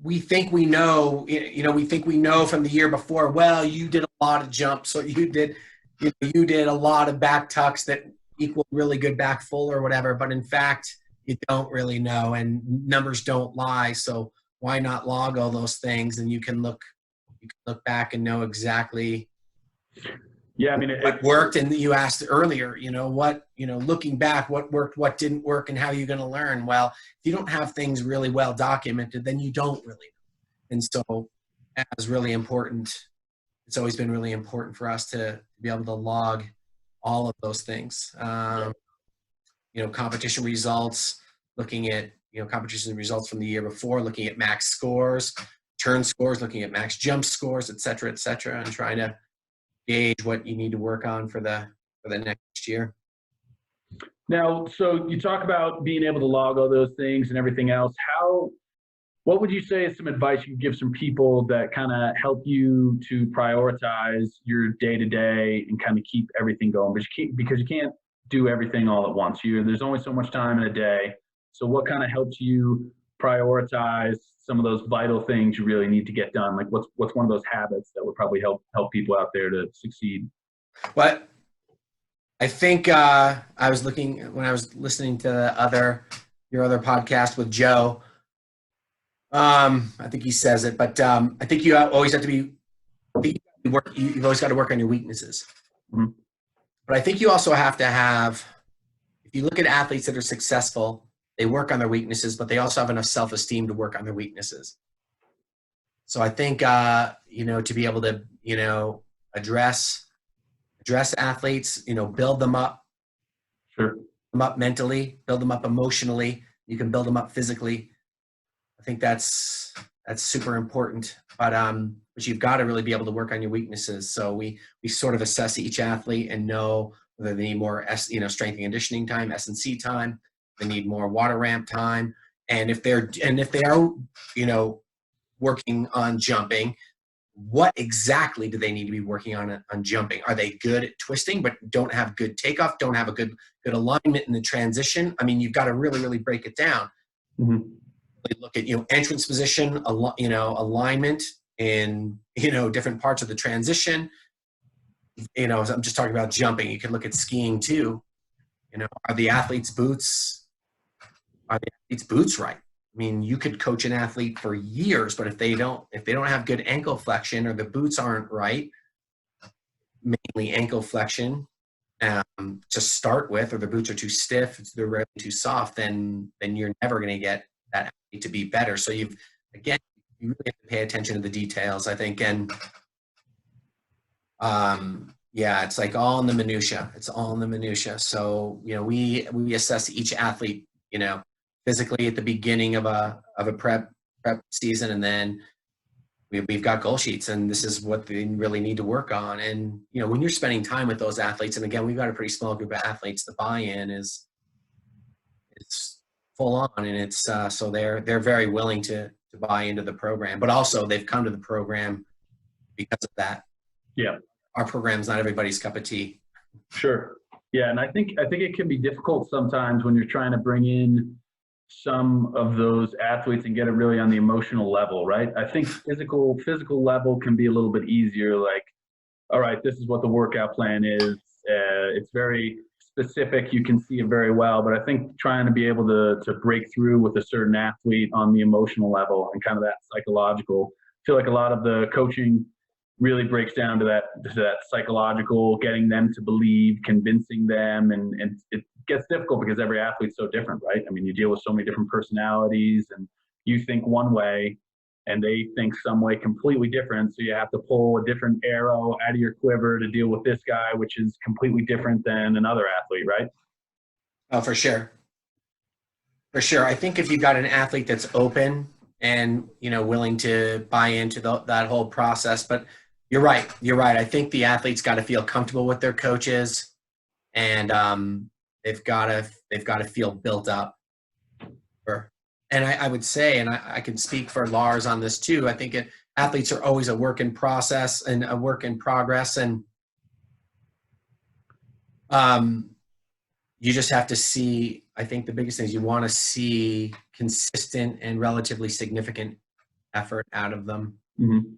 We think we know from the year before, well, you did a lot of jumps, so you did a lot of back tucks that equal really good back full or whatever. But in fact, you don't really know, and numbers don't lie. So why not log all those things? And you can look back and know exactly. Yeah, I mean, what worked. And you asked earlier, looking back, what worked, what didn't work, and how you're going to learn. Well, if you don't have things really well documented, then you don't really know. And so as really important, it's always been really important for us to be able to log all of those things. Competition results, looking at, competition results from the year before, looking at max scores, turn scores, looking at max jump scores, et cetera, and trying to gauge what you need to work on for the next year. Now, so you talk about being able to log all those things and everything else. What would you say is some advice you could give some people that kind of help you to prioritize your day-to-day and kind of keep everything going? Because you can't do everything all at once. There's only so much time in a day. So what kind of helps you prioritize some of those vital things you really need to get done? Like what's one of those habits that would probably help people out there to succeed? Well, I think I was looking when I was listening to your other podcast with Joe. I think he says it, but I think you always have to be. You've always got to work on your weaknesses. Mm-hmm. But I think you also have to have. If you look at athletes that are successful, they work on their weaknesses, but they also have enough self-esteem to work on their weaknesses. So I think to be able to address athletes, build them up, sure, build them up mentally, build them up emotionally. You can build them up physically. I think that's super important, but you've got to really be able to work on your weaknesses. So we sort of assess each athlete and know whether they need more strength and conditioning time, S&C time, they need more water ramp time, and if they are working on jumping, what exactly do they need to be working on jumping? Are they good at twisting but don't have good takeoff, don't have a good alignment in the transition? I mean, you've got to really, really break it down. Mm-hmm. Look at entrance position, alignment in different parts of the transition. I'm just talking about jumping. You can look at skiing too. Are the athletes' boots right? I mean, you could coach an athlete for years, but if they don't have good ankle flexion or the boots aren't right, mainly ankle flexion to start with, or the boots are too stiff, they're really too soft, then you're never going to get that athlete to be better. So you really have to pay attention to the details, I think, and it's like all in the minutia. It's all in the minutia. So we assess each athlete, physically at the beginning of a prep season, and then we've got goal sheets, and this is what they really need to work on. And when you're spending time with those athletes, and again, we've got a pretty small group of athletes, the buy-in is full on, and it's so they're very willing to buy into the program, but also they've come to the program because of that. Yeah, our program's not everybody's cup of tea. Sure. Yeah, and I think it can be difficult sometimes when you're trying to bring in some of those athletes and get it really on the emotional level, right? I think physical level can be a little bit easier. Like, all right, this is what the workout plan is. It's very specific. You can see it very well. But I think trying to be able to break through with a certain athlete on the emotional level and kind of that psychological, I feel like a lot of the coaching really breaks down to that psychological, getting them to believe, convincing them, and it gets difficult because every athlete's so different, right? I mean, you deal with so many different personalities, and you think one way and they think some way completely different, so you have to pull a different arrow out of your quiver to deal with this guy, which is completely different than another athlete, right? Oh, for sure. For sure. I think if you've got an athlete that's open and willing to buy into that whole process, but you're right. I think the athlete's got to feel comfortable with their coaches, and they've got to feel built up. And I would say, and I can speak for Lars on this too, I think athletes are always a work in process and a work in progress, and you just have to see. I think the biggest thing is you want to see consistent and relatively significant effort out of them. Mm-hmm.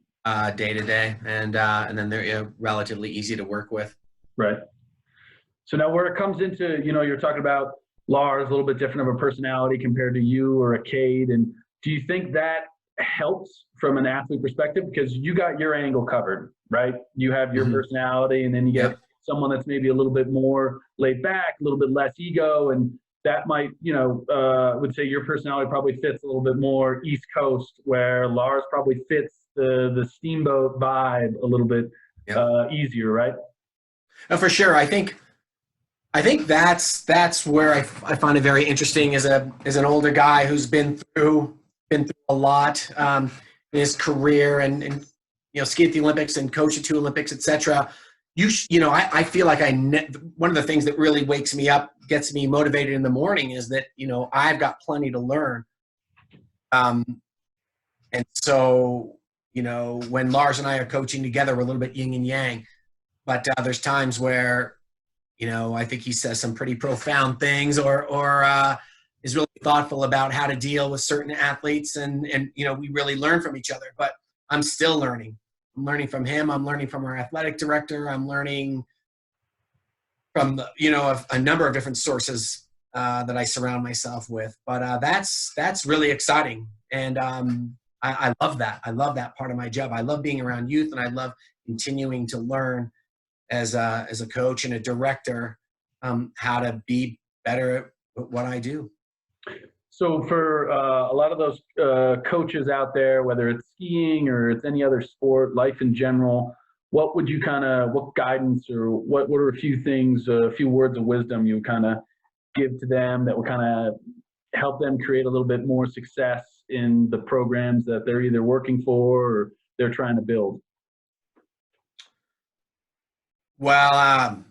Day to day, and then they're relatively easy to work with. Right. So now where it comes into, you're talking about Lars, a little bit different of a personality compared to you or a Cade, and do you think that helps from an athlete perspective? Because you got your angle covered, right? You have your personality, and then you get someone that's maybe a little bit more laid back, a little bit less ego, and that might, I would say your personality probably fits a little bit more East Coast, where Lars probably fits the steamboat vibe a little bit easier, right? For sure. I think that's where I find it very interesting as an older guy who's been through a lot in his career and ski at the Olympics and coach at 2 Olympics, etc. I feel like one of the things that really wakes me up, gets me motivated in the morning, is that I've got plenty to learn. And so when Lars and I are coaching together, we're a little bit yin and yang, but there's times where I think he says some pretty profound things or is really thoughtful about how to deal with certain athletes. And we really learn from each other, but I'm still learning. I'm learning from him. I'm learning from our athletic director. I'm learning from, a number of different sources that I surround myself with. But that's really exciting. And I love that. I love that part of my job. I love being around youth, and I love continuing to learn as a coach and a director, how to be better at what I do. So for a lot of those coaches out there, whether it's skiing or it's any other sport, life in general, what would you what guidance or what are a few things, a few words of wisdom you would kind of give to them that would kind of help them create a little bit more success in the programs that they're either working for or they're trying to build? Well,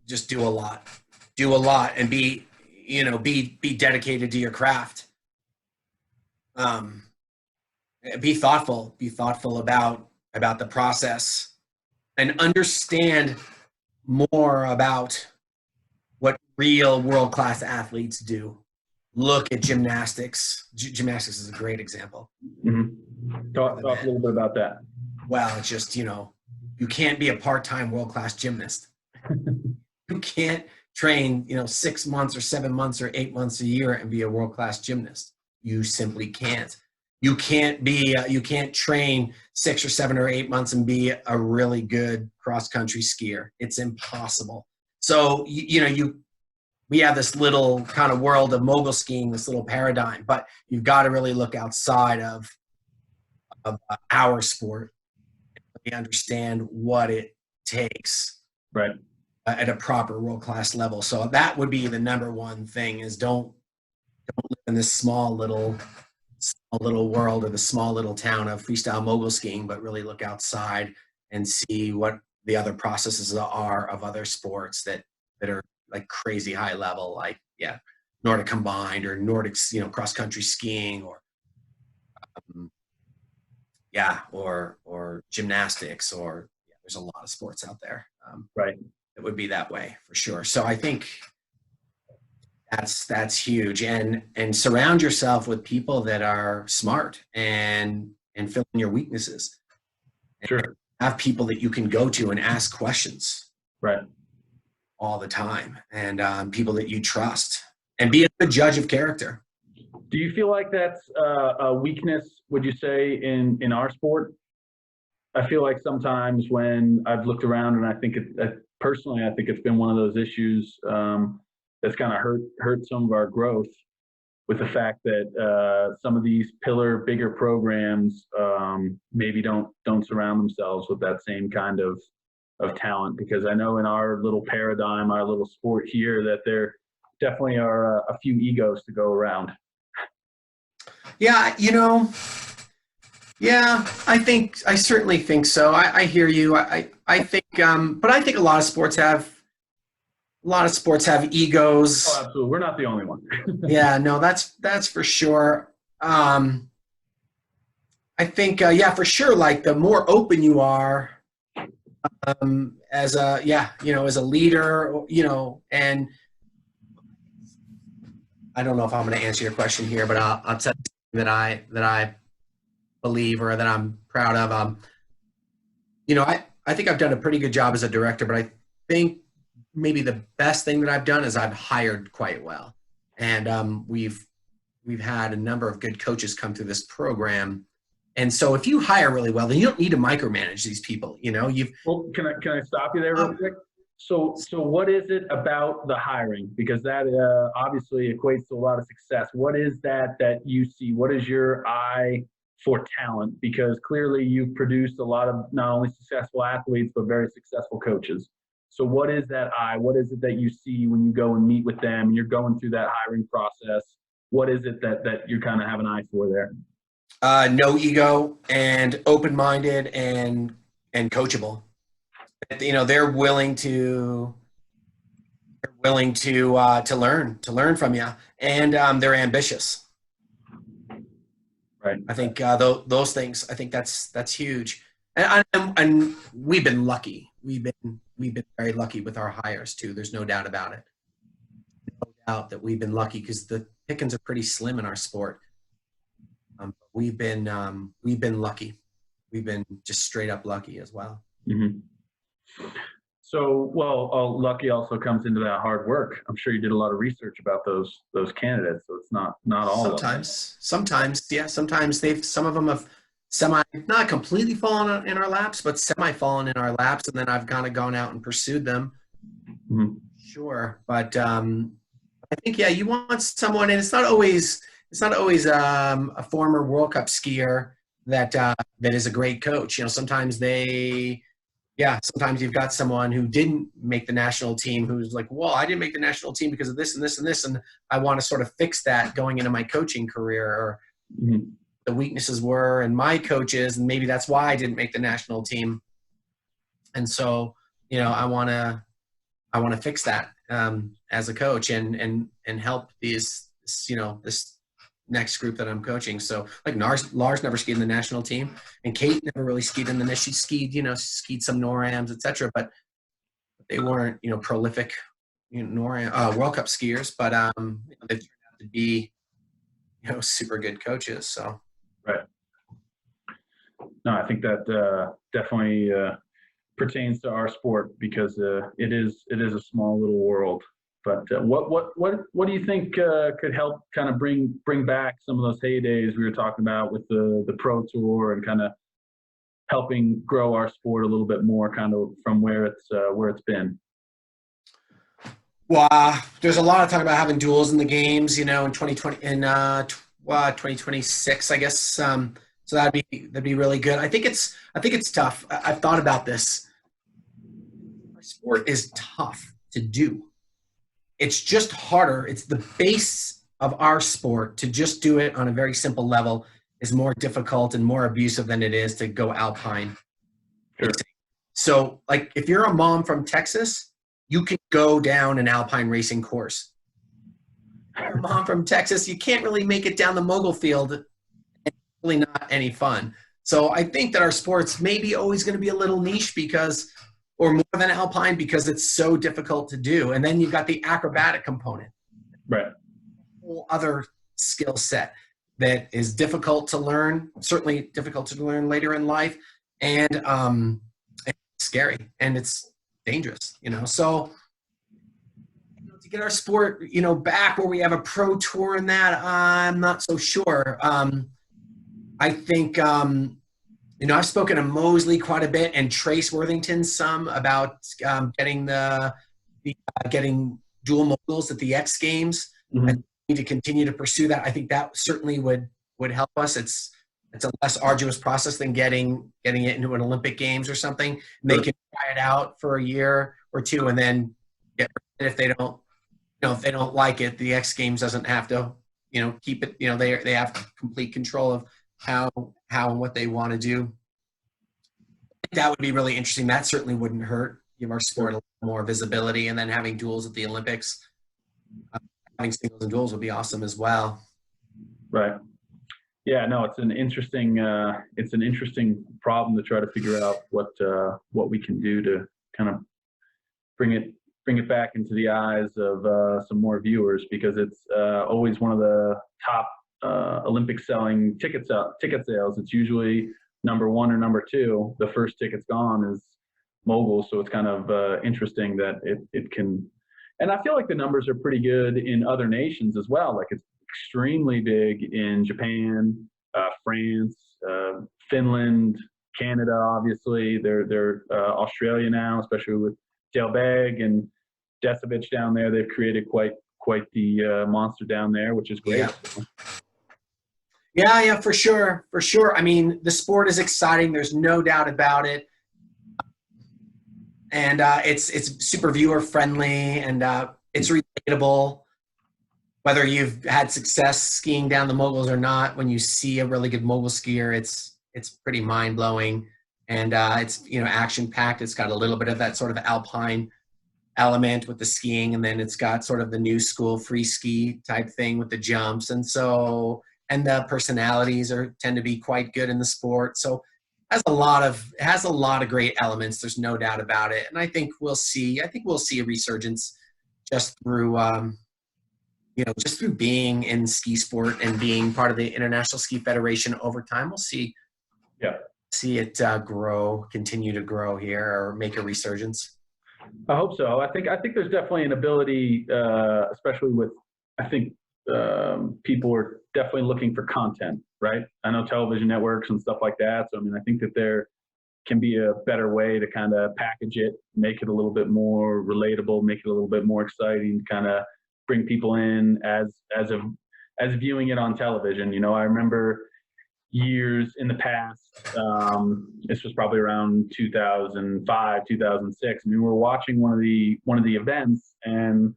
just do a lot and be dedicated to your craft. Be thoughtful about the process, and understand more about what real world-class athletes do. Look at gymnastics. Gymnastics is a great example. Mm-hmm. Talk a little bit about that. Well, it's just, you can't be a part-time world-class gymnast. You can't train, 6 months or 7 months or 8 months a year and be a world-class gymnast. You simply can't. You can't train 6 or 7 or 8 months and be a really good cross-country skier. It's impossible. So, we have this little kind of world of mogul skiing, this little paradigm, but you've got to really look outside of our sport and understand what it takes, right, at a proper world-class level. So that would be the number one thing: is don't live in this small little world or the small little town of freestyle mogul skiing, but really look outside and see what the other processes are of other sports that are like crazy high level, like Nordic combined or Nordic, cross-country skiing or gymnastics, or there's a lot of sports out there. Right. It would be that way for sure. So I think that's huge, and surround yourself with people that are smart and fill in your weaknesses. Sure. And have people that you can go to and ask questions. Right. All the time, and people that you trust, and be a good judge of character. Do you feel like that's a weakness, would you say, in our sport? I feel like sometimes when I've looked around, and I think personally, I think it's been one of those issues that's kind of hurt some of our growth, with the fact that some of these bigger programs maybe don't surround themselves with that same kind of talent, because I know in our little paradigm, our little sport here, that there definitely are a few egos to go around. I certainly think so. I hear you. I think, but I think a lot of sports have egos. Oh, absolutely. We're not the only one. Yeah, no, that's for sure. I think, for sure, like the more open you are, as a leader, and I don't know if I'm going to answer your question here, but I'll tell you that I believe, or that I'm proud of. I think I've done a pretty good job as a director, but I think maybe the best thing that I've done is I've hired quite well. And we've had a number of good coaches come through this program. And so if you hire really well, then you don't need to micromanage these people. Well, can I stop you there real quick? So what is it about the hiring? Because that obviously equates to a lot of success. What is that you see? What is your eye for talent? Because clearly you've produced a lot of not only successful athletes, but very successful coaches. So what is that eye? What is it that you see when you go and meet with them and you're going through that hiring process? What is it that you kind of have an eye for there? No ego and open-minded and coachable. You know, they're willing to learn from you, and they're ambitious. Right. I think those things. I think that's huge, and we've been lucky. We've been very lucky with our hires too. There's no doubt about it. No doubt that we've been lucky because the pickings are pretty slim in our sport. We've been lucky. We've been just straight up lucky as well. Mm-hmm. So, well, lucky also comes into that hard work. I'm sure you did a lot of research about those candidates. So it's not all Sometimes, yeah. Sometimes some of them have not completely fallen in our laps, but semi fallen in our laps, and then I've kind of gone out and pursued them. Mm-hmm. Sure, but I think you want someone, and it's not always a former World Cup skier that is a great coach. You know, sometimes you've got someone who didn't make the national team who's like, well, I didn't make the national team because of this and this and this, and I want to sort of fix that going into my coaching career, or the weaknesses were in my coaches, and maybe that's why I didn't make the national team. And so, you know, I want to fix that as a coach and help this next group that I'm coaching. So like Lars never skied in the national team, and Kate never really skied in the she skied some NORAMs, etc. But they weren't, prolific, World Cup skiers, but they turned out to be, super good coaches. So. Right. No, I think that definitely pertains to our sport because it is a small little world. But what do you think could help kind of bring back some of those heydays we were talking about with the Pro Tour and kind of helping grow our sport a little bit more, kind of from where it's been? Well, there's a lot of talk about having duels in the games, in 2020 and 2026, I guess. So that'd be really good. I think it's tough. I've thought about this. Our sport is tough to do. It's just harder. It's the base of our sport to just do it on a very simple level is more difficult and more abusive than it is to go alpine. Sure. So, like, if you're a mom from Texas, you can go down an alpine racing course. If you're a mom from Texas, you can't really make it down the mogul field. It's really not any fun. So I think that our sport's maybe always going to be a little niche or more than alpine because it's so difficult to do. And then you've got the acrobatic component. Right. A whole other skill set that is difficult to learn, certainly difficult to learn later in life, and it's scary and it's dangerous, So to get our sport, back where we have a pro tour in that, I'm not so sure. I think I've spoken to Mosley quite a bit and Trace Worthington some about getting getting dual moguls at the X Games. Mm-hmm. I need to continue to pursue that. I think that certainly would help us. It's a less arduous process than getting it into an Olympic Games or something. And they can try it out for a year or two and then get it. If they don't, if they don't like it, the X Games doesn't have to, keep it. They have complete control of how and what they want to do. I think that would be really interesting. That certainly wouldn't hurt. Give our sport a little more visibility, and then having duels at the Olympics, having singles and duels would be awesome as well. Right. Yeah. No, it's an interesting problem to try to figure out what we can do to kind of bring it back into the eyes of some more viewers, because it's always one of the top Olympic selling ticket sales. It's usually number one or number two. The first ticket's gone is mogul, so it's kind of interesting that it can. And I feel like the numbers are pretty good in other nations as well. Like it's extremely big in Japan, France, Finland, Canada. Obviously, they're Australia now, especially with Delbeg and Desovich down there. They've created quite the monster down there, which is great. Yeah, for sure. For sure. I mean, the sport is exciting. There's no doubt about it. And it's super viewer friendly, and it's relatable. Whether you've had success skiing down the moguls or not, when you see a really good mogul skier, it's pretty mind blowing, and it's action packed. It's got a little bit of that sort of alpine element with the skiing, and then it's got sort of the new school free ski type thing with the jumps, and the personalities tend to be quite good in the sport. So it has a lot of great elements. There's no doubt about it, and I think we'll see a resurgence just through just through being in ski sport and being part of the International Ski Federation over time. We'll see it continue to grow here, or make a resurgence. I hope so. I think there's definitely an ability, especially with, people are definitely looking for content, right? I know television networks and stuff like that. So, I mean, I think that there can be a better way to kind of package it, make it a little bit more relatable, make it a little bit more exciting, kind of bring people in as viewing it on television. I remember years in the past, this was probably around 2005, 2006. I mean, we were watching one of the events, and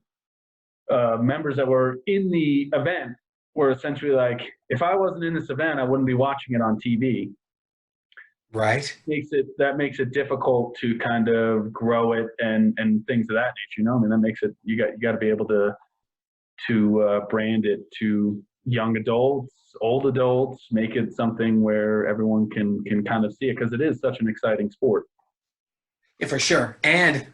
members that were in the event were essentially like, if I wasn't in this event, I wouldn't be watching it on TV. Right. That makes it difficult to kind of grow it and things of that nature. I mean, that makes it, you got to be able to brand it to young adults, old adults, make it something where everyone can kind of see it, because it is such an exciting sport. Yeah, for sure. And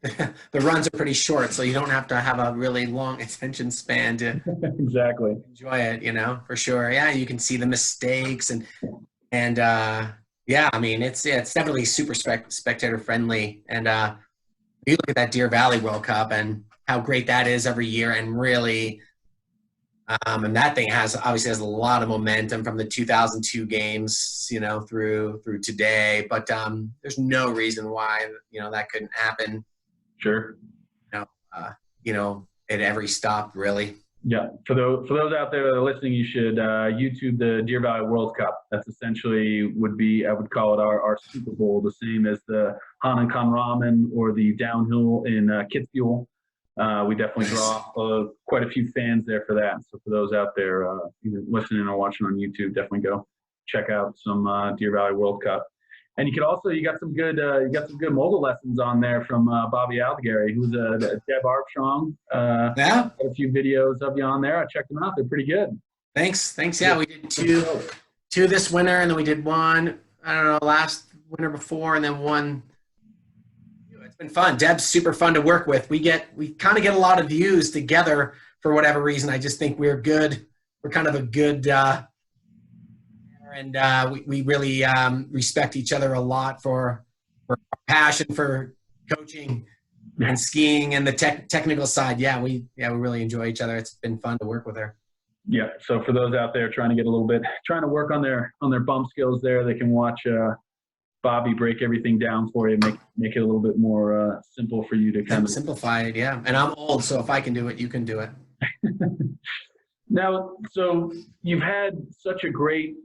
the runs are pretty short, so you don't have to have a really long attention span to exactly enjoy it, for sure. Yeah, you can see the mistakes and yeah, I mean, it's definitely super spectator friendly. And you look at that Deer Valley World Cup and how great that is every year, and really and that thing obviously has a lot of momentum from the 2002 games, through today. But there's no reason why that couldn't happen. Sure. At every stop, really. Yeah. For those out there that are listening, you should YouTube the Deer Valley World Cup. That's essentially I would call it our Super Bowl, the same as the Hanan Kan Ramen or the downhill in Kitzbühel. We definitely draw quite a few fans there for that. So for those out there either listening or watching on YouTube, definitely go check out some Deer Valley World Cup. And you got some good mogul lessons on there from Bobby Aldighieri, who's a Deb Armstrong. Yeah. Got a few videos of you on there. I checked them out. They're pretty good. Thanks. Yeah, we did two this winter, and then we did one, I don't know, last winter before, and then one. It's been fun. Deb's super fun to work with. We kind of get a lot of views together for whatever reason. I just think we're good. We're kind of a good and we really respect each other a lot for our passion for coaching and skiing and the technical side. Yeah, we really enjoy each other. It's been fun to work with her. Yeah. So for those out there trying to work on their bump skills there, they can watch Bobby break everything down for you, make it a little bit more simple for you to kind of simplify it. Yeah. And I'm old, so if I can do it, you can do it. Now, so you've had such a great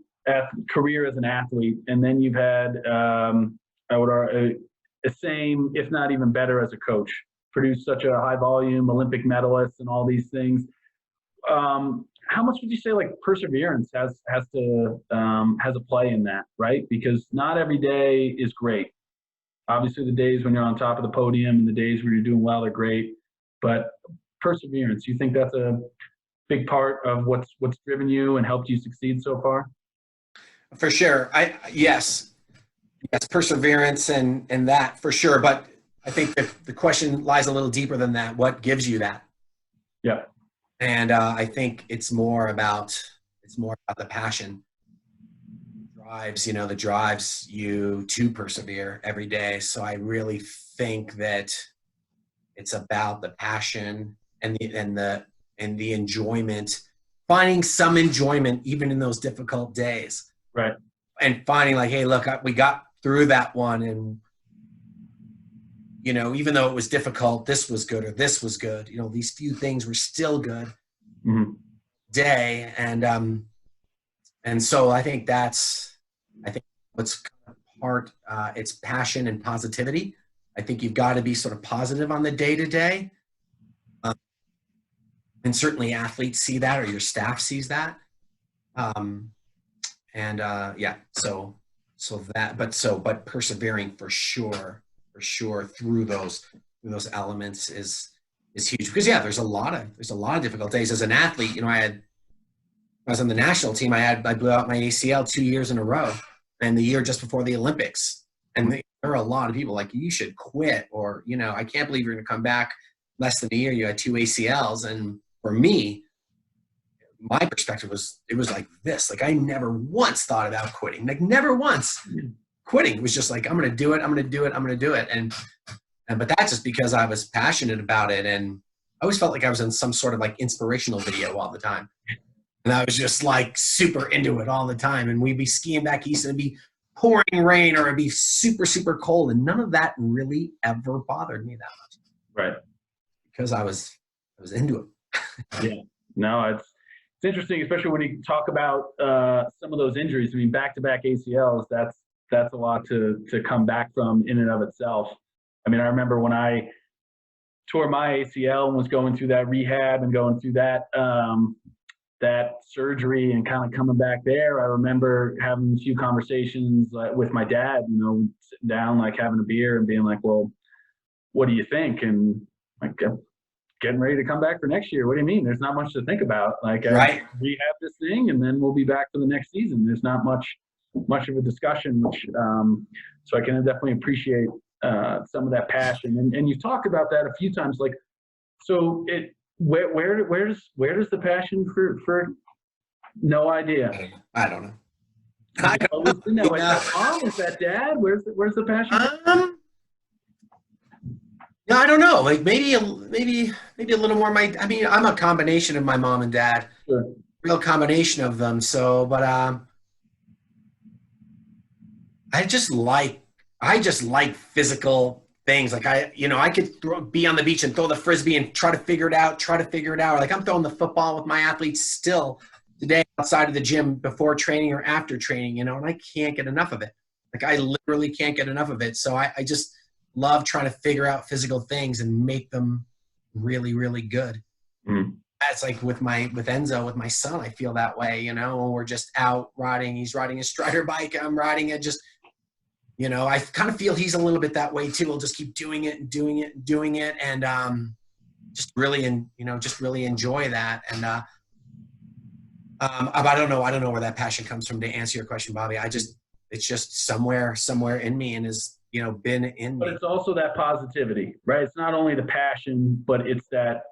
career as an athlete, and then you've had I would argue the same, if not even better, as a coach. Produced such a high volume Olympic medalist and all these things. How much would you say like perseverance has a play in that, right? Because not every day is great. Obviously, the days when you're on top of the podium and the days where you're doing well are great, but perseverance, you think that's a big part of what's driven you and helped you succeed so far? For sure. Yes, perseverance and that for sure. But I think that the question lies a little deeper than that. What gives you that? Yeah. And I think it's more about the passion. That drives you to persevere every day. So I really think that it's about the passion and the enjoyment, finding some enjoyment even in those difficult days. Right. And finding like, hey, look, we got through that one, and you know, even though it was difficult, this was good or this was good. You know, these few things were still good day. And so I think what's kind of part, it's passion and positivity. I think you've got to be sort of positive on the day to day. And certainly athletes see that, or your staff sees that. Yeah, but persevering for sure through those elements is huge, because yeah, there's a lot of difficult days as an athlete. You know, I was on the national team. I blew out my ACL 2 years in a row, and the year just before the Olympics. And there are a lot of people like, you should quit, or, you know, I can't believe you're going to come back less than a year. You had 2 ACLs. And for me, my perspective was, it was like this. Like, I never once thought about quitting. Like, never once. Quitting. It was just like, I'm going to do it. I'm going to do it. I'm going to do it. But that's just because I was passionate about it. And I always felt like I was in some sort of like inspirational video all the time. And I was just like super into it all the time. And we'd be skiing back east and it'd be pouring rain, or it'd be super, super cold. And none of that really ever bothered me that much. Right. Because I was into it. Yeah. No, it's interesting, especially when you talk about some of those injuries. I mean, back-to-back ACLs, that's a lot to come back from in and of itself. I mean, I remember when I tore my ACL and was going through that rehab and going through that surgery and kind of coming back there. I remember having a few conversations with my dad, you know, sitting down, like having a beer and being like, well, what do you think? And like, getting ready to come back for next year. What do you mean? There's not much to think about. Like, right. We have this thing and then we'll be back for the next season. There's not much of a discussion, which, so I can definitely appreciate some of that passion. And you've talked about that a few times. Like, so where does the passion for no idea? I don't know. Is that mom? Is that dad? Where's the passion? No, I don't know. Like maybe a little more. I'm a combination of my mom and dad. Sure. Real combination of them. So, but I just like physical things. Like I could be on the beach and throw the Frisbee and try to figure it out. Like I'm throwing the football with my athletes still today outside of the gym before training or after training, you know, and I can't get enough of it. Like I literally can't get enough of it. So I just love trying to figure out physical things and make them really, really good. That's like with Enzo, with my son, I feel that way, you know, when we're just out riding, he's riding a Strider bike, I'm riding it, just, you know, I kind of feel he's a little bit that way too. We'll just keep doing it and doing it and doing it. And just really enjoy that. And I don't know where that passion comes from, to answer your question, Bobby. It's just somewhere in me, and is, you know, been in me. But it's also that positivity, right? It's not only the passion, but it's that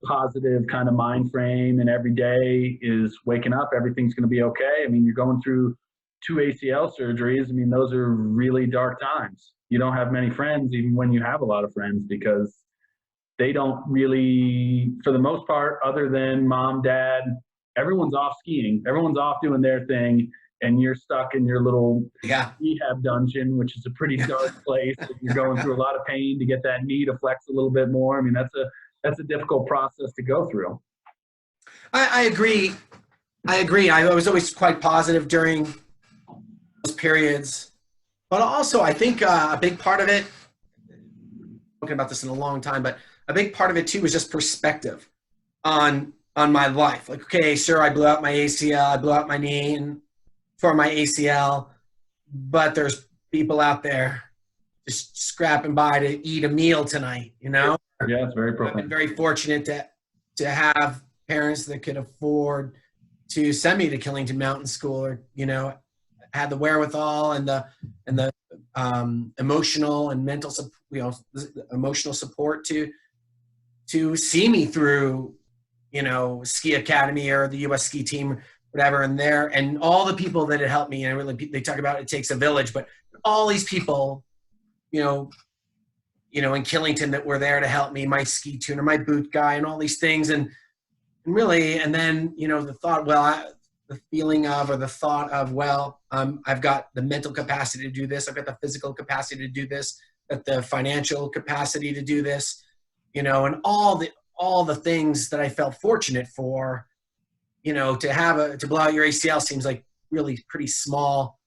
positive kind of mind frame, and every day is waking up, everything's going to be okay. I mean, you're going through 2 ACL surgeries. I mean, those are really dark times. You don't have many friends, even when you have a lot of friends, because they don't really, for the most part, other than mom, dad, everyone's off skiing. Everyone's off doing their thing. And you're stuck in your little rehab dungeon, which is a pretty dark place. You're going through a lot of pain to get that knee to flex a little bit more. I mean, that's a difficult process to go through. I agree. I was always quite positive during those periods. But also, I think a big part of it, I'm talking about this in a long time, but a big part of it too was just perspective on my life. Like, okay, sure, I blew out my ACL, I blew out my knee, and for my ACL, but there's people out there just scrapping by to eat a meal tonight, you know? Yeah, it's very profound. I've been very fortunate to have parents that could afford to send me to Killington Mountain School, or, you know, had the wherewithal and the emotional and mental, you know, emotional support to see me through, you know, ski academy or the U.S. ski team, whatever, and all the people that had helped me. And really, they talk about it takes a village, but all these people, you know, in Killington that were there to help me, my ski tuner, my boot guy, and all these things. And really, and then, you know, the thought of, I've got the mental capacity to do this. I've got the physical capacity to do this. got the financial capacity to do this, you know, and all the things that I felt fortunate for, you know, to blow out your ACL seems like really pretty small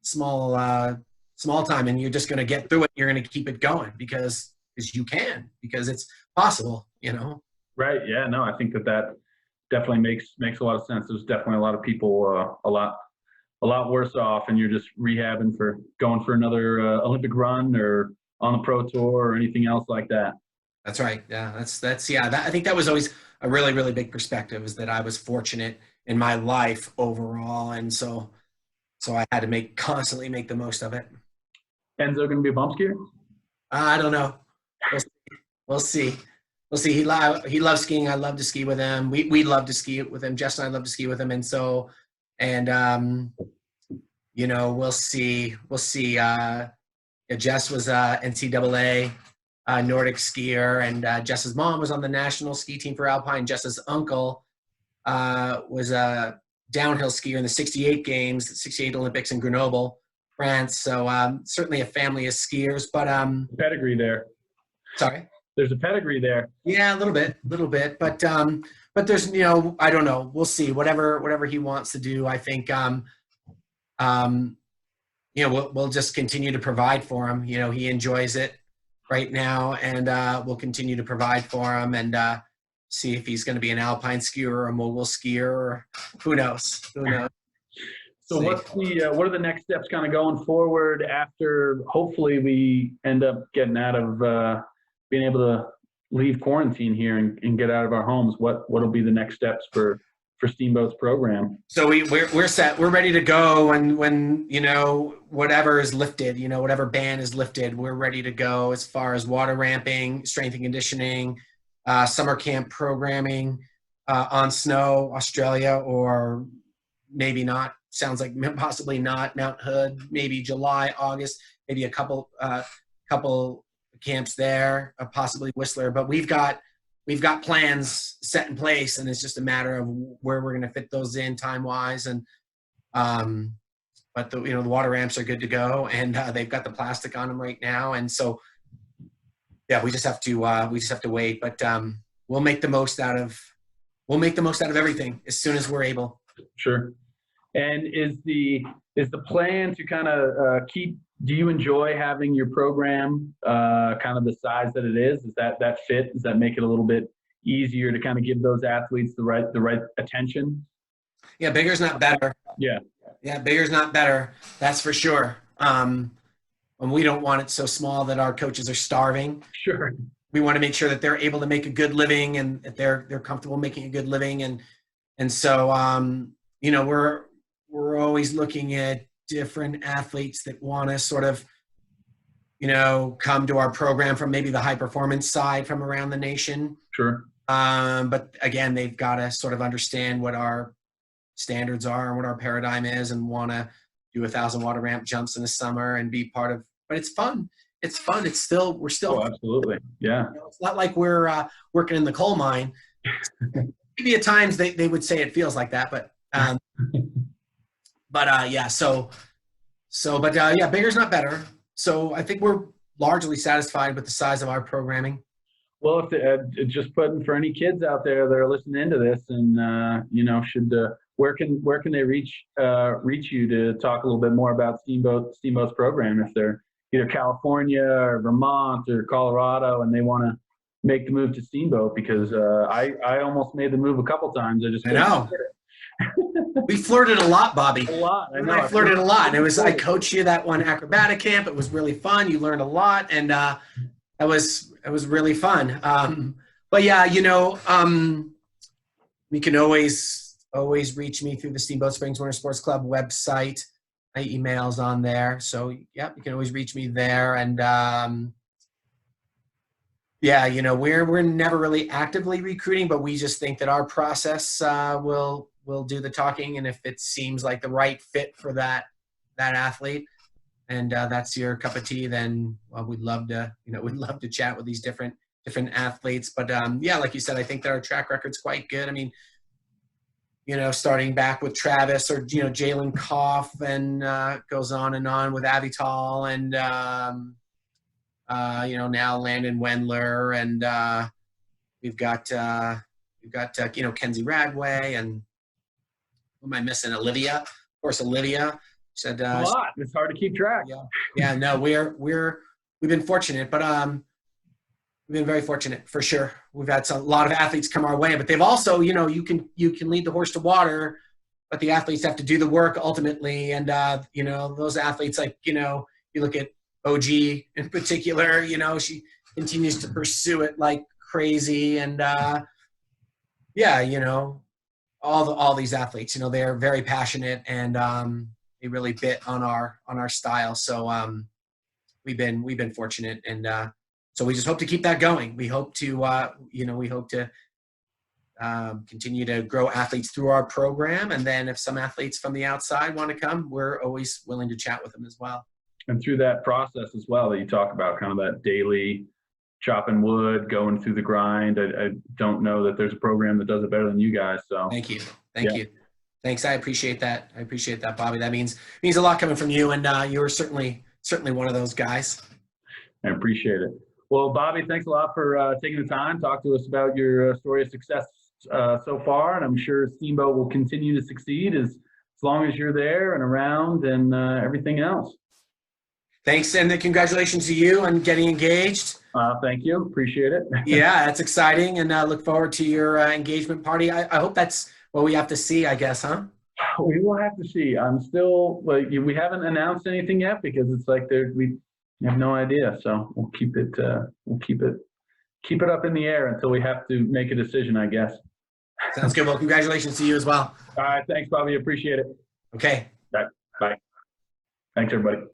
time, and you're just going to get through it. You're going to keep it going because you can, because it's possible, you know? Right. Yeah, no, I think that definitely makes a lot of sense. There's definitely a lot of people a lot worse off, and you're just rehabbing for going for another Olympic run or on the pro tour or anything else like that. That's right. Yeah, I think that was always a really, really big perspective, is that I was fortunate in my life overall. And so I had to constantly make the most of it. Enzo going to be a bump skier? I don't know. We'll see. He loves skiing. I love to ski with him. We love to ski with him. Jess and I love to ski with him. And so, you know, we'll see. Jess was NCAA Nordic skier, and Jess's mom was on the national ski team for Alpine. Jess's uncle was a downhill skier in the 68 games, 68 Olympics in Grenoble, France. So certainly a family of skiers, but pedigree there. Sorry? There's a pedigree there. Yeah, a little bit, but there's, you know, I don't know. We'll see. Whatever he wants to do. I think, you know, we'll just continue to provide for him. You know, he enjoys it right now, and we'll continue to provide for him, and see if he's going to be an alpine skier or a mogul skier, or who knows. So what are the next steps kind of going forward after hopefully we end up getting out of being able to leave quarantine here and get out of our homes? What'll be the next steps for Steamboat's program? So we're set. We're ready to go, and when you know, whatever is lifted, you know, whatever ban is lifted, we're ready to go as far as water ramping, strength and conditioning, summer camp programming on snow, Australia, or maybe not. Sounds like possibly not Mount Hood, maybe July, August, maybe a couple camps there, possibly Whistler. But we've got plans set in place, and it's just a matter of where we're going to fit those in time wise. And but the water ramps are good to go, and they've got the plastic on them right now. And so yeah, we just have to wait. But we'll make the most out of everything as soon as we're able. Sure. And is the plan to kind of do you enjoy having your program kind of the size that it is? Does that fit? Does that make it a little bit easier to kind of give those athletes the right attention? Yeah, bigger's not better. Yeah, bigger's not better. That's for sure. And we don't want it so small that our coaches are starving. Sure. We want to make sure that they're able to make a good living, and that they're comfortable making a good living. And so you know, we're always looking at different athletes that want to sort of, you know, come to our program from maybe the high performance side from around the nation. Sure. But again, they've got to sort of understand what our standards are and what our paradigm is, and want to do 1,000 water ramp jumps in the summer and be part of. But it's fun. It's fun. We're still. Oh, absolutely. Yeah. You know, it's not like we're working in the coal mine. Maybe at times they would say it feels like that, but. Yeah, bigger's not better. So I think we're largely satisfied with the size of our programming. Well, if just putting for any kids out there that are listening to this, and you know, where can they reach you to talk a little bit more about Steamboat's program, if they're either California or Vermont or Colorado and they want to make the move to Steamboat? Because I almost made the move a couple times. I know. We flirted a lot, Bobby. A lot. I flirted a lot. And I coached you that one acrobatic camp. It was really fun. You learned a lot, and it was really fun. But yeah, you know, you can always reach me through the Steamboat Springs Winter Sports Club website. My email's on there. So yeah, you can always reach me there. And yeah, you know, we're never really actively recruiting, but we just think that our process will do the talking, and if it seems like the right fit for that athlete, and that's your cup of tea, then we'd love to chat with these different athletes. But yeah, like you said, I think that our track record's quite good. I mean, you know, starting back with Travis, or you know, Jalen Koff, and goes on and on with Avital, and now Landon Wendler, and we've got Kenzie Radway, and who am I missing? Olivia, of course. Olivia said a lot. It's hard to keep track. Yeah. No, we've been fortunate, but we've been very fortunate for sure. We've had a lot of athletes come our way, but they've also, you can lead the horse to water, but the athletes have to do the work ultimately. And those athletes, like you look at OG in particular. She continues to pursue it like crazy, and all these athletes, they're very passionate, and they really bit on our style. So we've been fortunate, and so we just hope to keep that going. We hope to continue to grow athletes through our program, and then if some athletes from the outside want to come, we're always willing to chat with them as well. And through that process as well that you talk about, kind of that daily chopping wood, going through the grind. I don't know that there's a program that does it better than you guys. So thank you. Thanks. I appreciate that. Bobby. That means a lot coming from you, and you're certainly one of those guys. I appreciate it. Well, Bobby, thanks a lot for taking the time, talk to us about your story of success so far, and I'm sure Steamboat will continue to succeed as long as you're there and around, and everything else. Thanks, and congratulations to you on getting engaged. Thank you. Appreciate it. Yeah, that's exciting, and look forward to your engagement party. I hope that's what we have to see, I guess, huh? We will have to see. I'm still, we haven't announced anything yet because it's like we have no idea. So we'll keep it up in the air until we have to make a decision, I guess. Sounds good. Well, congratulations to you as well. All right. Thanks, Bobby. Appreciate it. Okay. Bye. Thanks, everybody.